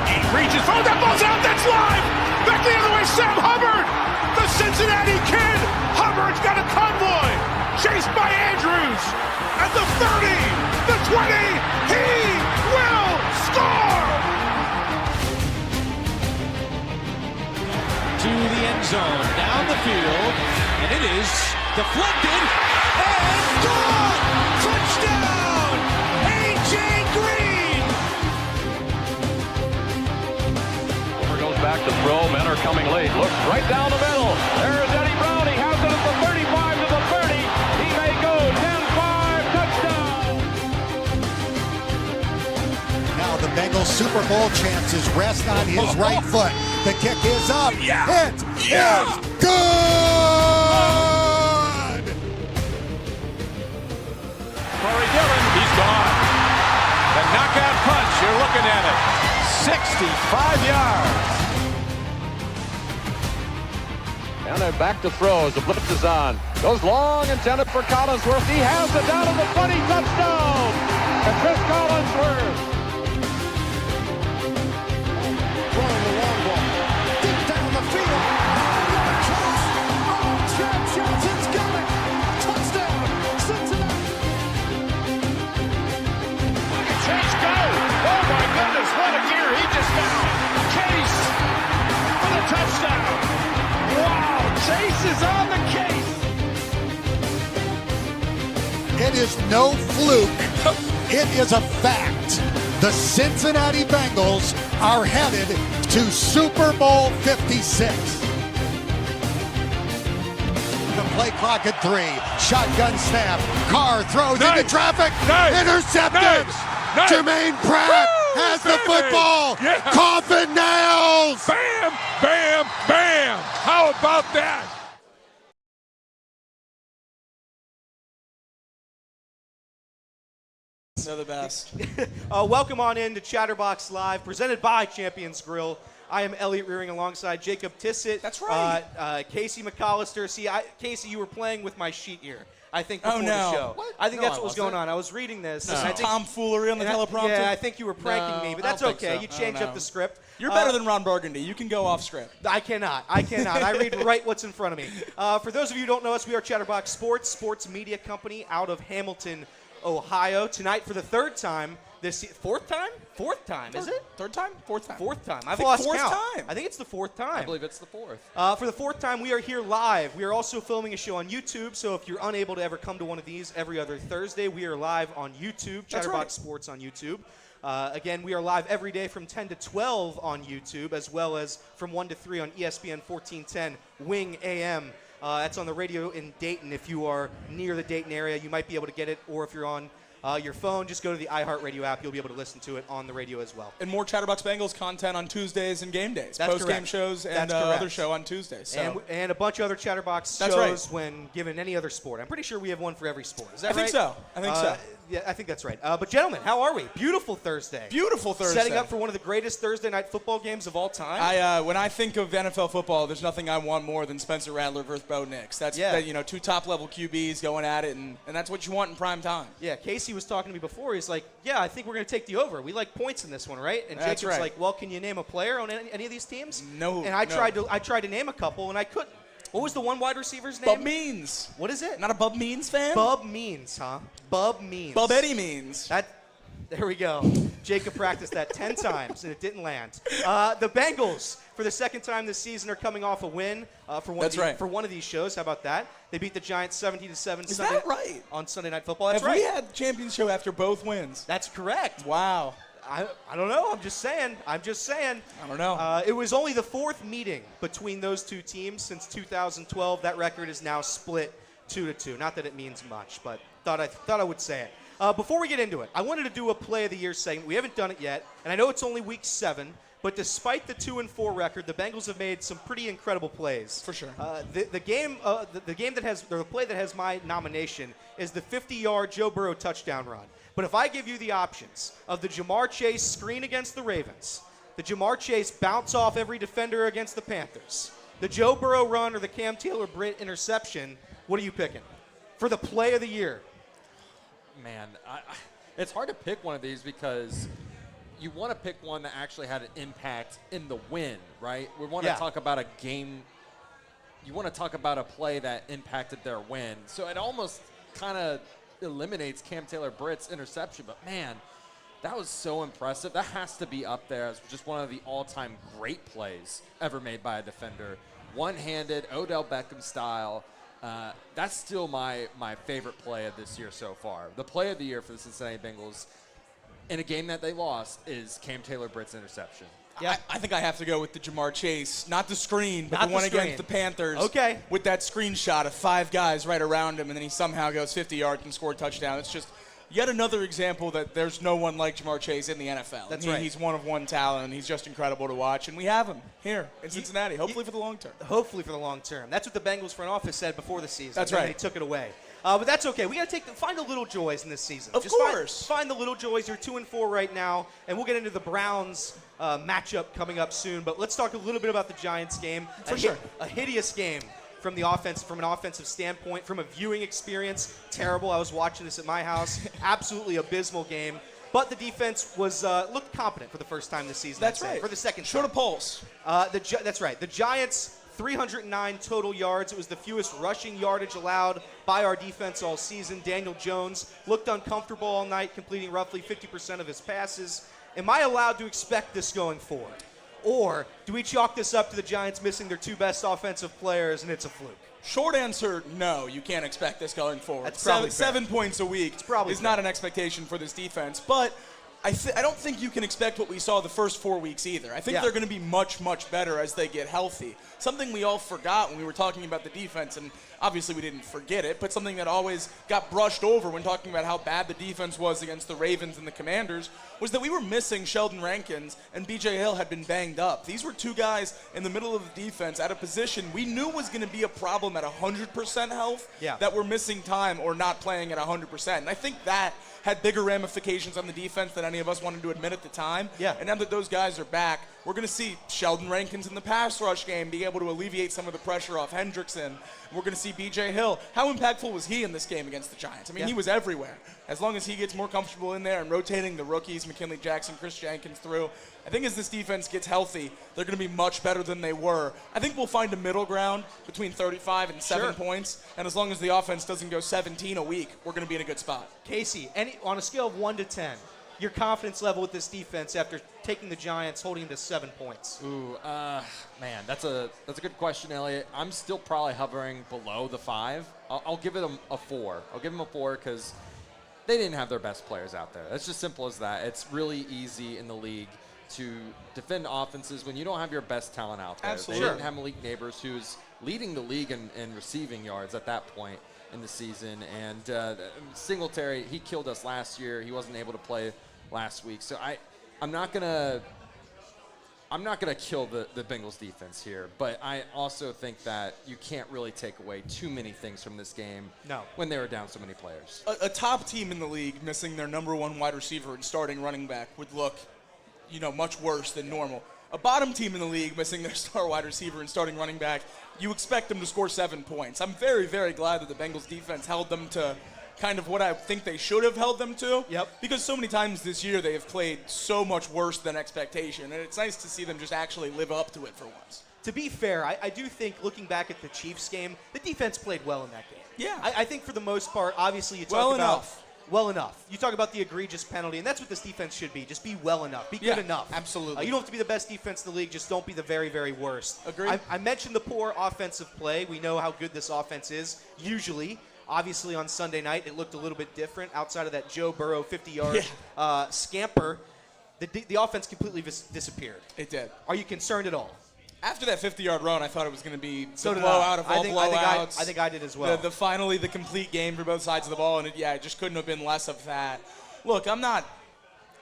He reaches, oh, that ball's out, that's live! Back the other way, Sam Hubbard! The Cincinnati Kid! Hubbard's got a convoy! Chased by Andrews! At the 30, the 20, he will score! To the end zone, down the field, and it is deflected, and gone! Touchdown! A.J. Green! Goes back to throw, men are coming late, looks right down the middle, there's Eddie Brown, he has it at the 35 to the 30, he may go, 10-5, touchdown! Now the Bengals Super Bowl chances rest on his right foot. The kick is up. Yeah. It is good. Corey Dillon, he's gone. The knockout punch, you're looking at it. 65 yards. And they're back to throw as the blitz is on. Goes long, intended for Collinsworth. He has it down to the 20, touchdown. And Chris Collinsworth. Throwing the long ball. Deep down the field. Chad Johnson's got it. Touchdown, Cincinnati. Look at Chase go! Oh my goodness, what a gear he just found! Chase for the touchdown! Wow, Chase is on the case! It is no fluke. It is a fact. The Cincinnati Bengals are headed to Super Bowl 56. The play clock at 3. Shotgun snap. Carr throws into traffic. Intercepted. Jermaine Pratt has the football. Yeah. Coffin nails. Bam, bam, bam! How about that? They're the best. Welcome on in to Chatterbox Live, presented by Champions Grille. I am Elliot Rearing alongside Jacob Tissett. That's right. Casey McAllister. See, Casey, you were playing with my sheet here. I think before no. the show. What? I think No, that's I what was going on. I was reading this. Some and I think, tomfoolery on the teleprompter. Yeah, I think you were pranking me, but I that's don't think okay. so. You I changed don't up the know. script. You're better than Ron Burgundy. You can go off script. I cannot. I read right what's in front of me. For those of you who don't know us, we are Chatterbox sports media company out of Hamilton, Ohio. Tonight, for the third time, fourth time, is it? Third time? Fourth time. Fourth time. I've think lost fourth count. time. I think it's the fourth time. I believe it's the fourth. For the fourth time, we are here live. We are also filming a show on YouTube, so if you're unable to ever come to one of these every other Thursday, we are live on YouTube, Chatterbox right. Sports on YouTube. Again, we are live every day from 10 to 12 on YouTube, as well as from 1 to 3 on ESPN 1410 Wing AM. That's on the radio in Dayton. If you are near the Dayton area, you might be able to get it, or if you're on your phone, just go to the iHeartRadio app. You'll be able to listen to it on the radio as well. And more Chatterbox Bengals content on Tuesdays and game days. That's Post-game correct. shows and That's correct. other show on Tuesdays. So. And a bunch of other Chatterbox That's shows right. when given any other sport. I'm pretty sure we have one for every sport. Is that I right? think so. I think so. Yeah, I think that's right. But gentlemen, how are we? Beautiful Thursday. Beautiful Thursday. Setting up for one of the greatest Thursday night football games of all time. When I think of NFL football, there's nothing I want more than Spencer Rattler versus Bo Nix. That's two top-level QBs going at it, and that's what you want in prime time. Yeah, Casey was talking to me before. He's like, yeah, I think we're going to take the over. We like points in this one, right? And That's Jacob's right. like, well, can you name a player on any of these teams? No. And I no. tried to name a couple, and I couldn't. What was the one wide receiver's name? Bub Means. What is it? Not a Bub Means fan? Bub Means, huh? Bub Means. Bub Eddie Means. There we go. Jacob practiced that 10 times, and it didn't land. The Bengals, for the second time this season, are coming off a win for one of these shows. How about that? They beat the Giants 17-7 Is that right? on Sunday Night Football. That's Have right. we had Champions Show after both wins? That's correct. Wow. I don't know. I'm just saying. I don't know. It was only the fourth meeting between those two teams since 2012. That record is now split 2-2. Not that it means much, but thought I would say it. Before we get into it, I wanted to do a Play of the Year segment. We haven't done it yet, and I know it's only week 7, but despite the 2-4 record, the Bengals have made some pretty incredible plays. For sure. The play that has my nomination is the 50-yard Joe Burrow touchdown run. But if I give you the options of the Jamar Chase screen against the Ravens, the Jamar Chase bounce off every defender against the Panthers, the Joe Burrow run, or the Cam Taylor-Britt interception, what are you picking for the Play of the Year? Man, it's hard to pick one of these because you want to pick one that actually had an impact in the win, right? We want to talk about a game. You want to talk about a play that impacted their win. So it almost kind of eliminates Cam Taylor-Britt's interception. But, man, that was so impressive. That has to be up there as just one of the all-time great plays ever made by a defender. One-handed, Odell Beckham style. That's still my favorite play of this year so far. The play of the year for the Cincinnati Bengals in a game that they lost is Cam Taylor-Britt's interception. Yeah. I think I have to go with the Jamar Chase, not the screen, but Not the one the screen. against the Panthers. Okay. With that screenshot of 5 guys right around him, and then he somehow goes 50 yards and scored a touchdown. It's just yet another example that there's no one like Jamar Chase in the NFL. That's right. He's one of one talent, and he's just incredible to watch. And we have him here in Cincinnati, hopefully for the long term. Hopefully for the long term. That's what the Bengals front office said before the season. That's and right. They took it away. But that's okay. We got to find the little joys in this season. Of course. Find the little joys. You're 2-4 right now, and we'll get into the Browns matchup coming up soon. But let's talk a little bit about the Giants game. For sure. A hideous game from the offense, from an offensive standpoint, from a viewing experience. Terrible. I was watching this at my house. Absolutely abysmal game. But the defense was looked competent for the first time this season. That's I'd say, right. For the second Showed time. a pulse. That's right. The Giants, 309 total yards. It was the fewest rushing yardage allowed by our defense all season. Daniel Jones looked uncomfortable all night, completing roughly 50% of his passes. Am I allowed to expect this going forward? Or do we chalk this up to the Giants missing their 2 best offensive players and it's a fluke? Short answer, no. You can't expect this going forward. That's probably fair. 7 points a week is not an expectation for this defense. But I don't think you can expect what we saw the first 4 weeks either. I think they're going to be much, much better as they get healthy. Something we all forgot when we were talking about the defense, and obviously we didn't forget it, but something that always got brushed over when talking about how bad the defense was against the Ravens and the Commanders was that we were missing Sheldon Rankins, and B.J. Hill had been banged up. These were 2 guys in the middle of the defense at a position we knew was going to be a problem at 100% health that were missing time or not playing at 100%. And I think that had bigger ramifications on the defense than any of us wanted to admit at the time. And now that those guys are back, we're going to see Sheldon Rankins in the pass rush game be able to alleviate some of the pressure off Hendrickson. We're going to see B.J. Hill. How impactful was he in this game against the Giants? I mean, he was everywhere. As long as he gets more comfortable in there and rotating the rookies, McKinley Jackson, Chris Jenkins through, I think as this defense gets healthy, they're going to be much better than they were. I think we'll find a middle ground between 35 and 7 points, and as long as the offense doesn't go 17 a week, we're going to be in a good spot. Casey, on a scale of 1 to 10, your confidence level with this defense after taking the Giants, holding them to 7 points? Ooh, man, that's a good question, Elliot. I'm still probably hovering below the 5. I'll give it a 4. I'll give them a 4 because they didn't have their best players out there. It's just simple as that. It's really easy in the league to defend offenses when you don't have your best talent out there. Absolutely. They didn't have Malik Neighbors, who's leading the league in receiving yards at that point in the season. And Singletary, he killed us last year. He wasn't able to play last week. So I'm not gonna kill the Bengals defense here, but I also think that you can't really take away too many things from this game when they were down so many players. A top team in the league missing their number 1 wide receiver and starting running back would look, much worse than normal. A bottom team in the league missing their star wide receiver and starting running back, you expect them to score 7 points. I'm very, very glad that the Bengals defense held them to kind of what I think they should have held them to. Because so many times this year they have played so much worse than expectation, and it's nice to see them just actually live up to it for once. To be fair, I do think, looking back at the Chiefs game, the defense played well in that game. Yeah. I think for the most part, obviously you talk Well about enough. Well enough. You talk about the egregious penalty, and that's what this defense should be. Just be well enough. Be good enough. Absolutely. You don't have to be the best defense in the league. Just don't be the very, very worst. Agreed. I mentioned the poor offensive play. We know how good this offense is, usually. Obviously, on Sunday night, it looked a little bit different. Outside of that Joe Burrow 50-yard scamper, the offense completely disappeared. It did. Are you concerned at all? After that 50-yard run, I thought it was going to be So the did I. blowout of all blowouts. I think I did as well. Finally the complete game for both sides of the ball, and it just couldn't have been less of that. Look, I'm not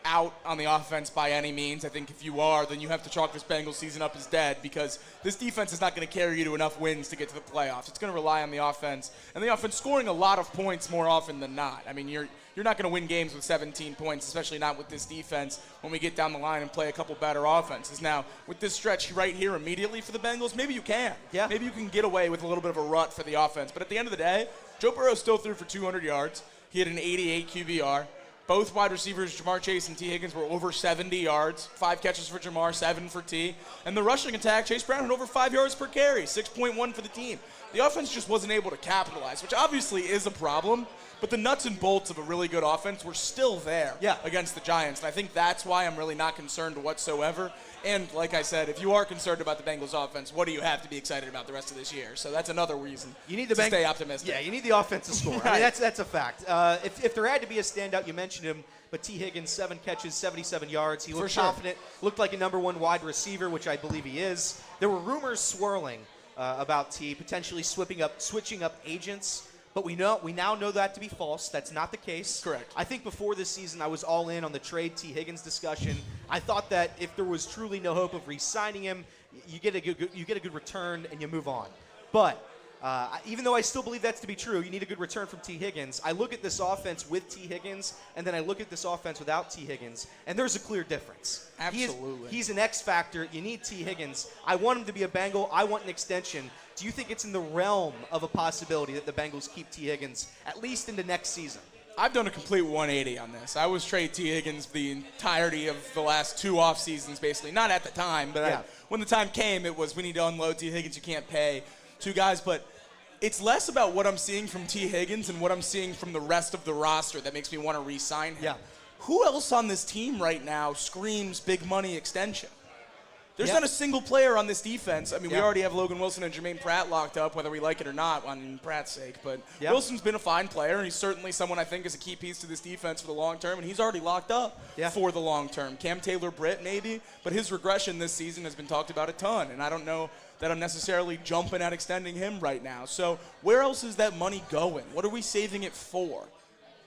out on the offense by any means. I think if you are, then you have to chalk this Bengals season up as dead because this defense is not going to carry you to enough wins to get to the playoffs. It's going to rely on the offense, and the offense scoring a lot of points more often than not. I mean, you're not going to win games with 17 points, especially not with this defense when we get down the line and play a couple better offenses. Now, with this stretch right here immediately for the Bengals, maybe you can. Yeah. Maybe you can get away with a little bit of a rut for the offense. But at the end of the day, Joe Burrow still threw for 200 yards. He had an 88 QBR. Both wide receivers, Jamar Chase and T. Higgins, were over 70 yards. 5 catches for Jamar, 7 for T. And the rushing attack, Chase Brown had over 5 yards per carry, 6.1 for the team. The offense just wasn't able to capitalize, which obviously is a problem. But the nuts and bolts of a really good offense were still there against the Giants. And I think that's why I'm really not concerned whatsoever. And like I said, if you are concerned about the Bengals offense, what do you have to be excited about the rest of this year? So that's another reason you need to stay optimistic. Yeah, you need the offense to score. I mean, that's a fact. If there had to be a standout, you mentioned him, but T. Higgins, 7 catches, 77 yards. He looked confident, looked like a number 1 wide receiver, which I believe he is. There were rumors swirling about T potentially switching up agents. But we now know that to be false. That's not the case. Correct. I think before this season, I was all in on the trade T. Higgins discussion. I thought that if there was truly no hope of re-signing him, you get a good return and you move on. But even though I still believe that's to be true, you need a good return from T. Higgins. I look at this offense with T. Higgins, and then I look at this offense without T. Higgins, and there's a clear difference. Absolutely. He's an X factor. You need T. Higgins. I want him to be a Bengal. I want an extension. Do you think it's in the realm of a possibility that the Bengals keep T. Higgins at least into next season? I've done a complete 180 on this. I was trade T. Higgins the entirety of the last 2 off seasons, basically. Not at the time, but when the time came, it was we need to unload T. Higgins. You can't pay 2 guys. But it's less about what I'm seeing from T. Higgins and what I'm seeing from the rest of the roster that makes me want to re-sign him. Yeah. Who else on this team right now screams big money extension? There's not a single player on this defense. I mean, we already have Logan Wilson and Jermaine Pratt locked up, whether we like it or not, on Pratt's sake. But Wilson's been a fine player, and he's certainly someone I think is a key piece to this defense for the long term, and he's already locked up for the long term. Cam Taylor-Britt, maybe, but his regression this season has been talked about a ton, and I don't know that I'm necessarily jumping at extending him right now. So where else is that money going? What are we saving it for?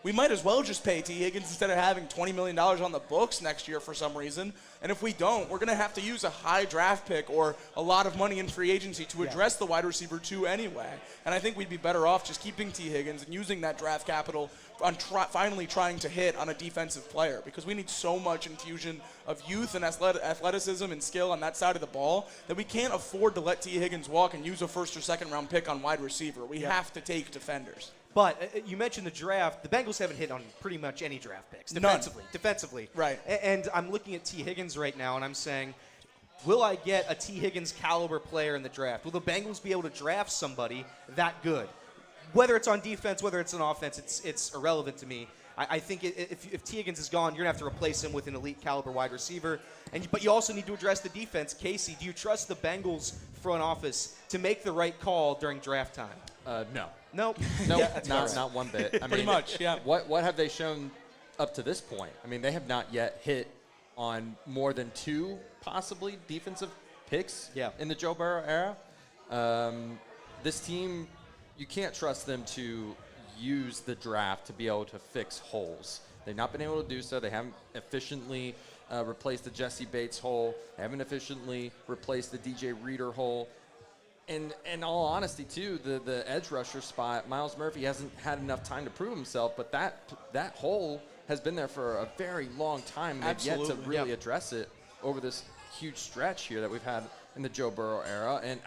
We might as well just pay T. Higgins instead of having $20 million on the books next year for some reason. And if we don't, we're going to have to use a high draft pick or a lot of money in free agency to address the wide receiver 2 anyway. And I think we'd be better off just keeping T. Higgins and using that draft capital on finally trying to hit on a defensive player, because we need so much infusion of youth and athleticism and skill on that side of the ball that we can't afford to let T. Higgins walk and use a 1st or 2nd round pick on wide receiver. We have to take defenders. But you mentioned the draft. The Bengals haven't hit on pretty much any draft picks defensively. Right. And I'm looking at T. Higgins right now, and I'm saying, will I get a T. Higgins caliber player in the draft? Will the Bengals be able to draft somebody that good? Whether it's on defense, whether it's on offense, it's irrelevant to me. I think if T. Higgins is gone, you're going to have to replace him with an elite caliber wide receiver. But you also need to address the defense. Casey, do you trust the Bengals front office to make the right call during draft time? No. Nope. Not one bit. I mean, pretty much, yeah. What have they shown up to this point? I mean, they have not yet hit on more than 2 possibly defensive picks in the Joe Burrow era. This team, you can't trust them to use the draft to be able to fix holes. They've not been able to do so. They haven't efficiently replaced the Jesse Bates hole. They haven't efficiently replaced the DJ Reader hole. And in all honesty, too, the edge rusher spot, Myles Murphy hasn't had enough time to prove himself, but that hole has been there for a very long time. They've yet to really address it over this huge stretch here that we've had in the Joe Burrow era. And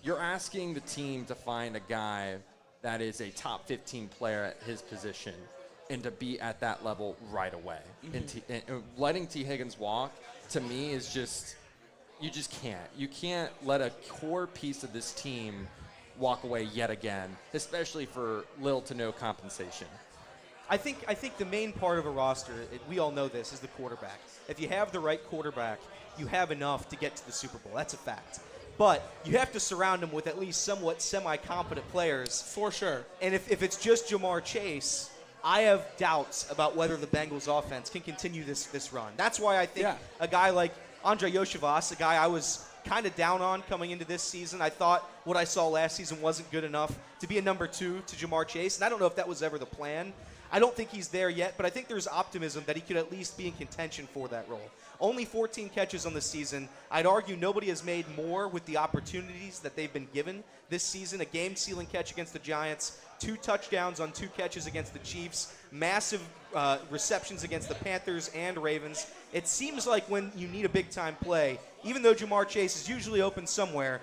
you're asking the team to find a guy that is a top 15 player at his position and to be at that level right away. Mm-hmm. And letting T. Higgins walk, to me, is just... You just can't. You can't let a core piece of this team walk away yet again, especially for little to no compensation. I think the main part of a roster, we all know this, is the quarterback. If you have the right quarterback, you have enough to get to the Super Bowl. That's a fact. But you have to surround him with at least somewhat semi-competent players. For sure. And if it's just Jamar Chase, I have doubts about whether the Bengals offense can continue this run. That's why I think a guy like Andre Yoshivas, a guy I was kind of down on coming into this season. I thought what I saw last season wasn't good enough to be a number 2 to Jamar Chase, and I don't know if that was ever the plan. I don't think he's there yet, but I think there's optimism that he could at least be in contention for that role. Only 14 catches on the season. I'd argue nobody has made more with the opportunities that they've been given this season. A game-sealing catch against the Giants, 2 touchdowns on 2 catches against the Chiefs, massive receptions against the Panthers and Ravens. It seems like when you need a big-time play, even though Jamar Chase is usually open somewhere,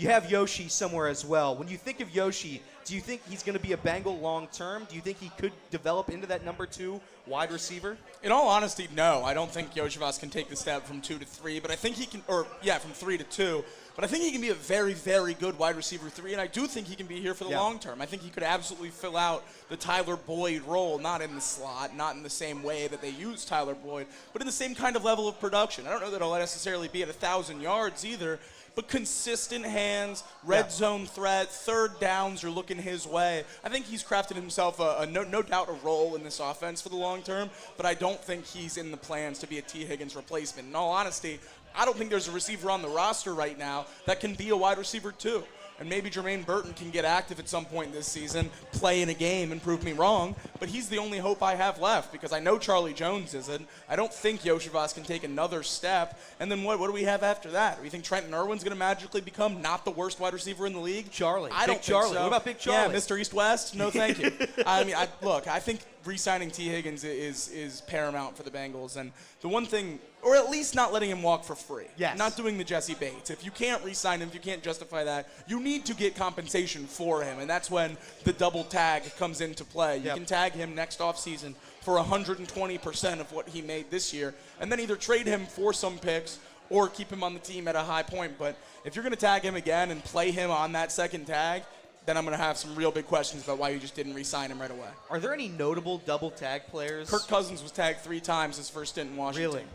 You have Yoshi somewhere as well. When you think of Yoshi, do you think he's going to be a Bengal long term? Do you think he could develop into that number 2 wide receiver? In all honesty, no. I don't think Yoshivas can take the step from 2 to 3, but I think he can, from 3 to 2. But I think he can be a very, very good wide receiver 3, and I do think he can be here for the long term. I think he could absolutely fill out the Tyler Boyd role, not in the slot, not in the same way that they use Tyler Boyd, but in the same kind of level of production. I don't know that he'll necessarily be at 1,000 yards either, but consistent hands, red zone threat, third downs are looking his way. I think he's crafted himself no doubt a role in this offense for the long term, but I don't think he's in the plans to be a T. Higgins replacement. In all honesty, I don't think there's a receiver on the roster right now that can be a wide receiver too. And maybe Jermaine Burton can get active at some point this season, play in a game, and prove me wrong. But he's the only hope I have left because I know Charlie Jones isn't. I don't think Yoshivas can take another step. And then what do we have after that? Do we think Trenton Irwin's going to magically become not the worst wide receiver in the league? Charlie. I don't Big Charlie. think so. What about Big Charlie? Yeah, Mr. East-West? No, thank you. I mean, I think re-signing T. Higgins is paramount for the Bengals. And the one thing, or at least not letting him walk for free. Yes. Not doing the Jesse Bates. If you can't re-sign him, if you can't justify that, you need to get compensation for him. And that's when the double tag comes into play. You can tag him next offseason for 120% of what he made this year, and then either trade him for some picks or keep him on the team at a high point. But if you're going to tag him again and play him on that second tag, then I'm going to have some real big questions about why you just didn't re-sign him right away. Are there any notable double tag players? Kirk Cousins was tagged 3 times his first stint in Washington. Really?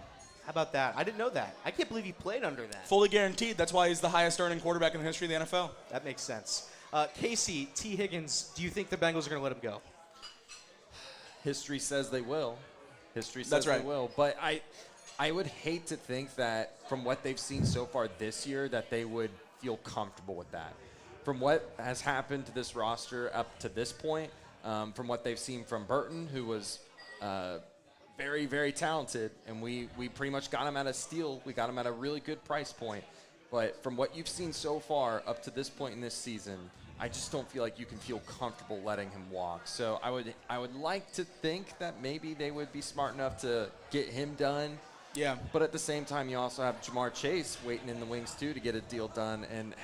How about that? I didn't know that. I can't believe he played under that. Fully guaranteed. That's why he's the highest earning quarterback in the history of the NFL. That makes sense. Casey, T. Higgins, do you think the Bengals are going to let him go? History says they will. History says That's right. they will. But I would hate to think that from what they've seen so far this year that they would feel comfortable with that. From what has happened to this roster up to this point, from what they've seen from Burton, who was very, very talented, and we pretty much got him at a steal. We got him at a really good price point. But from what you've seen so far up to this point in this season, I just don't feel like you can feel comfortable letting him walk. So I would like to think that maybe they would be smart enough to get him done. Yeah. But at the same time, you also have Jamar Chase waiting in the wings too to get a deal done, and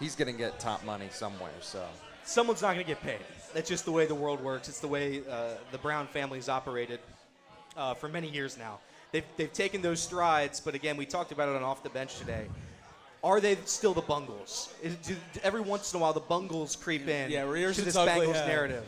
he's going to get top money somewhere. So someone's not going to get paid. That's just the way the world works. It's the way the Brown family's operated for many years now. They've taken those strides, but again, we talked about it on Off the Bench today. Are they still the Bungles? Every once in a while, the Bungles creep in to this Bengals narrative.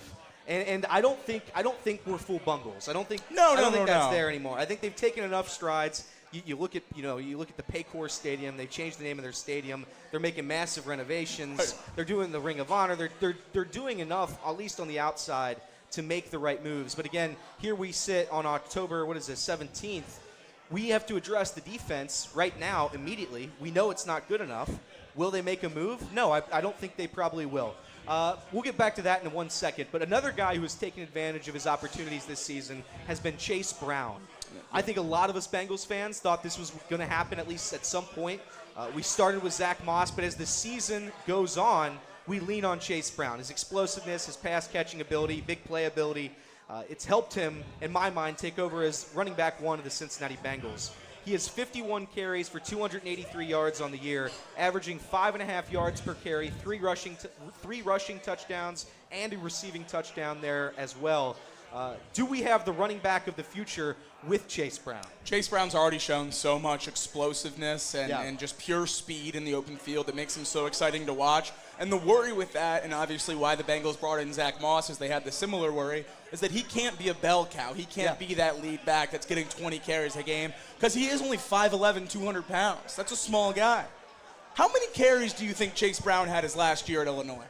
And I don't think we're full Bungles. I don't think that's there anymore. I think they've taken enough strides. You look at the Paycor Stadium. They changed the name of their stadium. They're making massive renovations. They're doing the Ring of Honor. They're doing enough, at least on the outside, to make the right moves. But again, here we sit on October 17th. We have to address the defense right now, immediately. We know it's not good enough. Will they make a move? No, I don't think they probably will. We'll get back to that in 1 second. But another guy who has taken advantage of his opportunities this season has been Chase Brown. I think a lot of us Bengals fans thought this was going to happen at least at some point. We started with Zach Moss, but as the season goes on, we lean on Chase Brown. His explosiveness, his pass-catching ability, big play ability, it's helped him, in my mind, take over as running back 1 of the Cincinnati Bengals. He has 51 carries for 283 yards on the year, averaging 5.5 yards per carry, 3 rushing touchdowns, and a receiving touchdown there as well. Do we have the running back of the future with Chase Brown? Chase Brown's already shown so much explosiveness and just pure speed in the open field that makes him so exciting to watch. And the worry with that, and obviously why the Bengals brought in Zach Moss, as they had the similar worry, is that he can't be a bell cow. He can't be that lead back that's getting 20 carries a game because he is only 5'11", 200 pounds. That's a small guy. How many carries do you think Chase Brown had his last year at Illinois?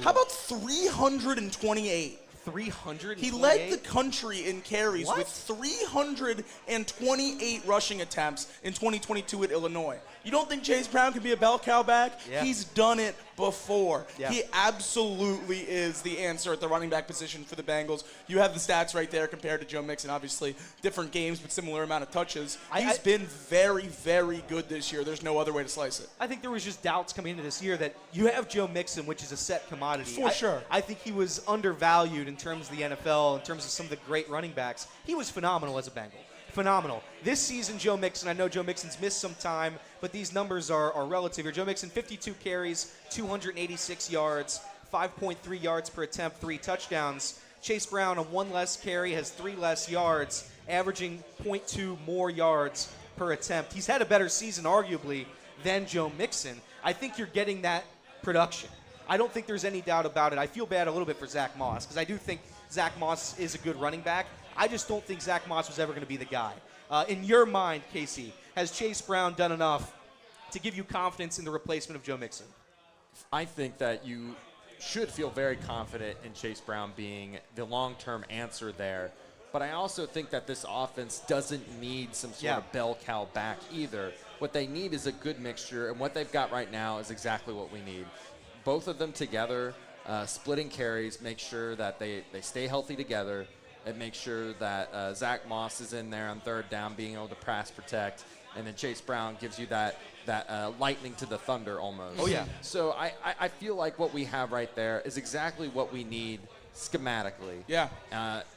How about 328? 328? He led the country in carries with 328 rushing attempts in 2022 at Illinois. You don't think Chase Brown can be a bell cow back? Yeah. He's done it before. Yeah. He absolutely is the answer at the running back position for the Bengals. You have the stats right there compared to Joe Mixon. Obviously, different games, but similar amount of touches. He's been very, very good this year. There's no other way to slice it. I think there was just doubts coming into this year that you have Joe Mixon, which is a set commodity. For sure. I think he was undervalued in terms of the NFL, in terms of some of the great running backs. He was phenomenal as a Bengal. phenomenal. This season, Joe Mixon, I know Joe Mixon's missed some time, but these numbers are relative here. Joe Mixon, 52 carries, 286 yards, 5.3 yards per attempt, 3 touchdowns. Chase Brown, on 1 less carry, has 3 less yards, averaging 0.2 more yards per attempt. He's had a better season, arguably, than Joe Mixon. I think you're getting that production. I don't think there's any doubt about it. I feel bad a little bit for Zach Moss, because I do think Zach Moss is a good running back. I just don't think Zach Moss was ever going to be the guy. In your mind, Casey, has Chase Brown done enough to give you confidence in the replacement of Joe Mixon? I think that you should feel very confident in Chase Brown being the long-term answer there. But I also think that this offense doesn't need some sort of bell cow back either. What they need is a good mixture, and what they've got right now is exactly what we need. Both of them together, splitting carries, make sure that they stay healthy together, and make sure that Zach Moss is in there on third down, being able to pass protect, and then Chase Brown gives you that lightning to the thunder almost. Oh, yeah. So I feel like what we have right there is exactly what we need schematically. Yeah.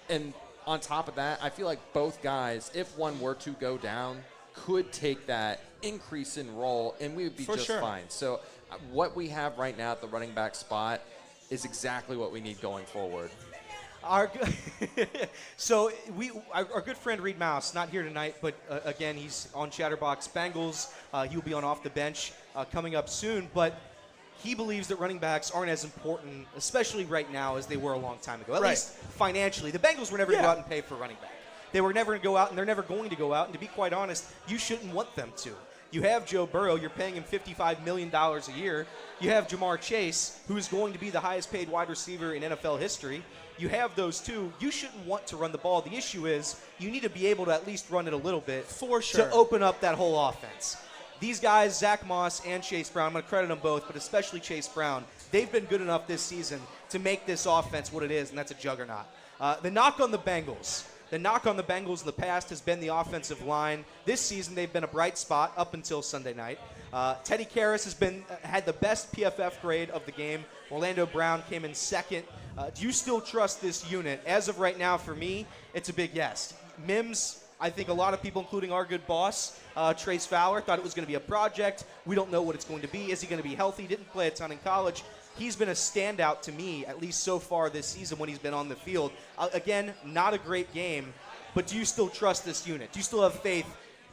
And on top of that, I feel like both guys, if one were to go down, could take that increase in role, and we would be just fine. So what we have right now at the running back spot is exactly what we need going forward. Our good friend Reed Mouse, not here tonight, but again, he's on Chatterbox Bengals. He'll be on Off the Bench coming up soon, but he believes that running backs aren't as important, especially right now, as they were a long time ago, at least financially. The Bengals were never going to go out and pay for running back. They were never going to go out, and they're never going to go out, and to be quite honest, you shouldn't want them to. You have Joe Burrow. You're paying him $55 million a year. You have Jamar Chase, who is going to be the highest paid wide receiver in NFL history. You have those two. You shouldn't want to run the ball. The issue is you need to be able to at least run it a little bit to open up that whole offense. These guys, Zach Moss and Chase Brown, I'm going to credit them both, but especially Chase Brown, they've been good enough this season to make this offense what it is, and that's a juggernaut. The knock on the Bengals in the past has been the offensive line. This season, they've been a bright spot up until Sunday night. Teddy Karras has had the best PFF grade of the game. Orlando Brown came in second. Do you still trust this unit? As of right now, for me, it's a big yes. Mims, I think a lot of people, including our good boss, Trace Fowler, thought it was going to be a project. We don't know what it's going to be. Is he going to be healthy? Didn't play a ton in college. He's been a standout to me, at least so far this season when he's been on the field. Again, not a great game, but do you still trust this unit? Do you still have faith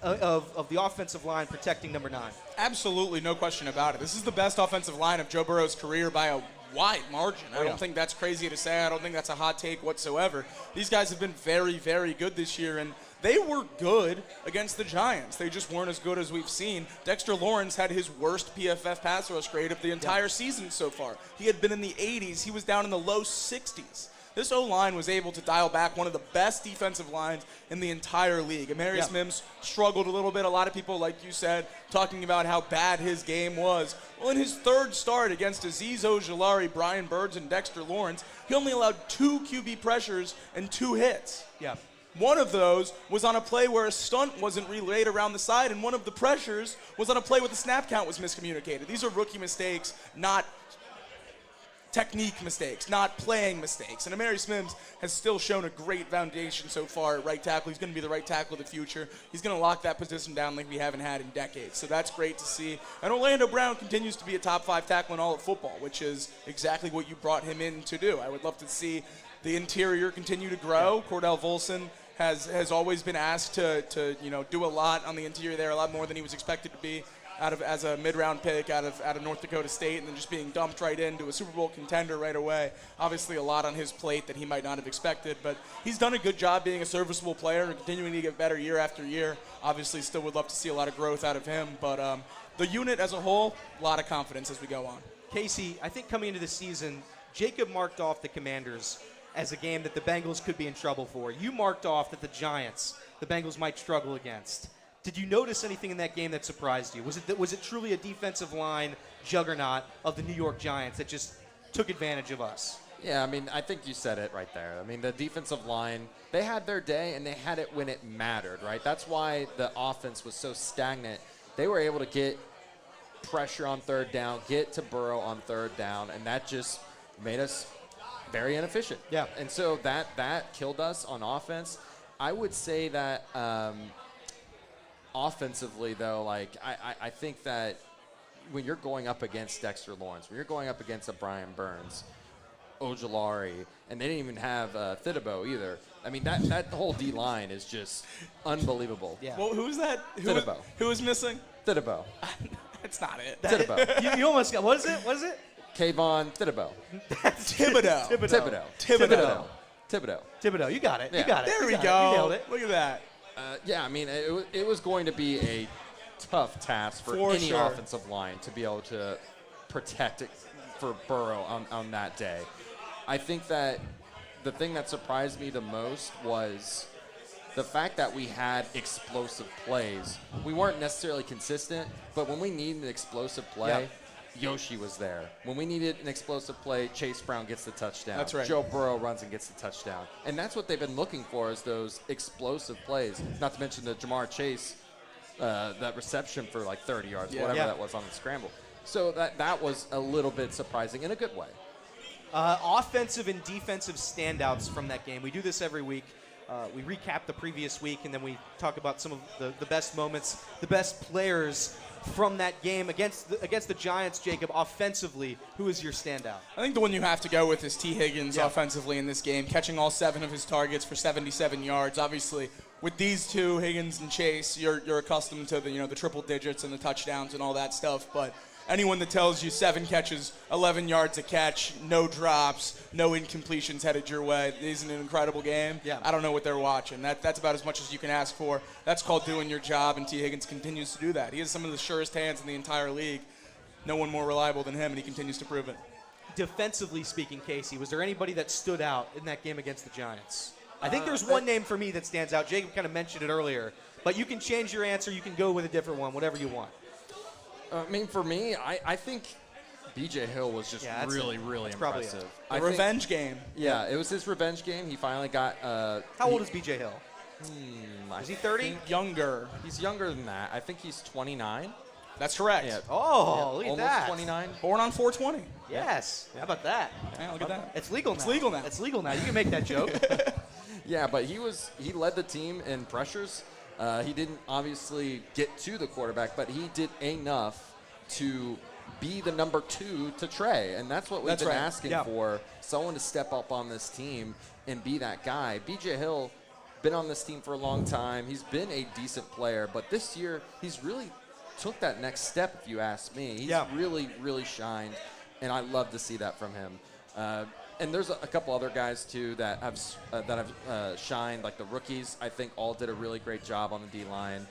of the offensive line protecting number 9? Absolutely, no question about it. This is the best offensive line of Joe Burrow's career by a wide margin. I don't think that's crazy to say. I don't think that's a hot take whatsoever. These guys have been very, very good this year, and they were good against the Giants. They just weren't as good as we've seen. Dexter Lawrence had his worst PFF pass rush grade of the entire season so far. He had been in the 80s. He was down in the low 60s. This O-line was able to dial back one of the best defensive lines in the entire league. Amarius Mims struggled a little bit. A lot of people, like you said, talking about how bad his game was. Well, in his third start against Azeez Ojulari, Brian Burns, and Dexter Lawrence, he only allowed 2 QB pressures and 2 hits. Yeah. One of those was on a play where a stunt wasn't relayed around the side, and one of the pressures was on a play where the snap count was miscommunicated. These are rookie mistakes, not technique mistakes, not playing mistakes. And Amarius Mims has still shown a great foundation so far at right tackle. He's going to be the right tackle of the future. He's going to lock that position down like we haven't had in decades. So that's great to see. And Orlando Brown continues to be a top 5 tackle in all of football, which is exactly what you brought him in to do. I would love to see the interior continue to grow. Cordell Volson has always been asked to do a lot on the interior there, a lot more than he was expected to be as a mid-round pick out of North Dakota State, and then just being dumped right into a Super Bowl contender right away. Obviously a lot on his plate that he might not have expected, but he's done a good job being a serviceable player and continuing to get better year after year. Obviously still would love to see a lot of growth out of him, but the unit as a whole, a lot of confidence as we go on. Casey, I think coming into the season, Jacob marked off the Commanders as a game that the Bengals could be in trouble for. You marked off that the Giants, the Bengals might struggle against. Did you notice anything in that game that surprised you? Was it truly a defensive line juggernaut of the New York Giants that just took advantage of us? Yeah, I mean, I think you said it right there. I mean, the defensive line, they had their day, and they had it when it mattered, right? That's why the offense was so stagnant. They were able to get pressure on third down, get to Burrow on third down, and that just made us very inefficient. Yeah. And so that killed us on offense. I would say that offensively, though, like I think that when you're going up against Dexter Lawrence, when you're going up against a Brian Burns, Ojulari, and they didn't even have Thibodeau either. I mean, that whole D-line is just unbelievable. Yeah. Well, who's that? Thibodeau. Who was missing? Thibodeau. That's not it. Thibodeau. You almost got, what is it? What is it? Kayvon Thibodeau. Thibodeau. Thibodeau. You got it. Yeah. You got it. There You we got go. it. You nailed it. Look at that. Yeah, I mean, it was going to be a tough task for any sure. offensive line to be able to protect it for Burrow on that day. I think that the thing that surprised me the most was the fact that we had explosive plays. We weren't necessarily consistent, but when we needed an explosive play, Yoshi was there. When we needed an explosive play, Chase Brown gets the touchdown. That's right. Joe Burrow runs and gets the touchdown. And that's what they've been looking for, is those explosive plays. Not to mention the Jamar Chase, that reception for like 30 yards, whatever that was on the scramble. So that was a little bit surprising in a good way. Offensive and defensive standouts from that game. We do this every week. We recap the previous week, and then we talk about some of the best moments, the best players from that game against the Giants. Jacob, offensively, who is your standout? I think the one you have to go with is T. Higgins offensively in this game, catching all 7 of his targets for 77 yards. Obviously, with these two, Higgins and Chase, you're accustomed to the triple digits and the touchdowns and all that stuff, but anyone that tells you 7 catches, 11 yards a catch, no drops, no incompletions headed your way, isn't an incredible game. Yeah. I don't know what they're watching. That's about as much as you can ask for. That's called doing your job, and T. Higgins continues to do that. He has some of the surest hands in the entire league. No one more reliable than him, and he continues to prove it. Defensively speaking, Casey, was there anybody that stood out in that game against the Giants? I think there's one name for me that stands out. Jacob kind of mentioned it earlier, but you can change your answer. You can go with a different one, whatever you want. I mean, for me, I think B.J. Hill was just really impressive. A revenge game. Yeah, it was his revenge game. He finally got. How old is B.J. Hill? Is he 30? Younger. He's younger than that. I think he's 29. That's correct. Yeah. Oh, look at almost that. 29. Born on 420. Yes. How about that? Yeah, look at that. It's legal now. It's legal now. It's legal now. You can make that joke. Yeah, but he led the team in pressures. He didn't obviously get to the quarterback, but he did enough to be the number 2 to Trey, and that's what we've been asking for, someone to step up on this team and be that guy. B.J. Hill, been on this team for a long time. He's been a decent player, but this year he's really took that next step, if you ask me. He's really shined, and I love to see that from him. And there's a couple other guys, too, that have shined, like the rookies. I think all did a really great job on the D-line.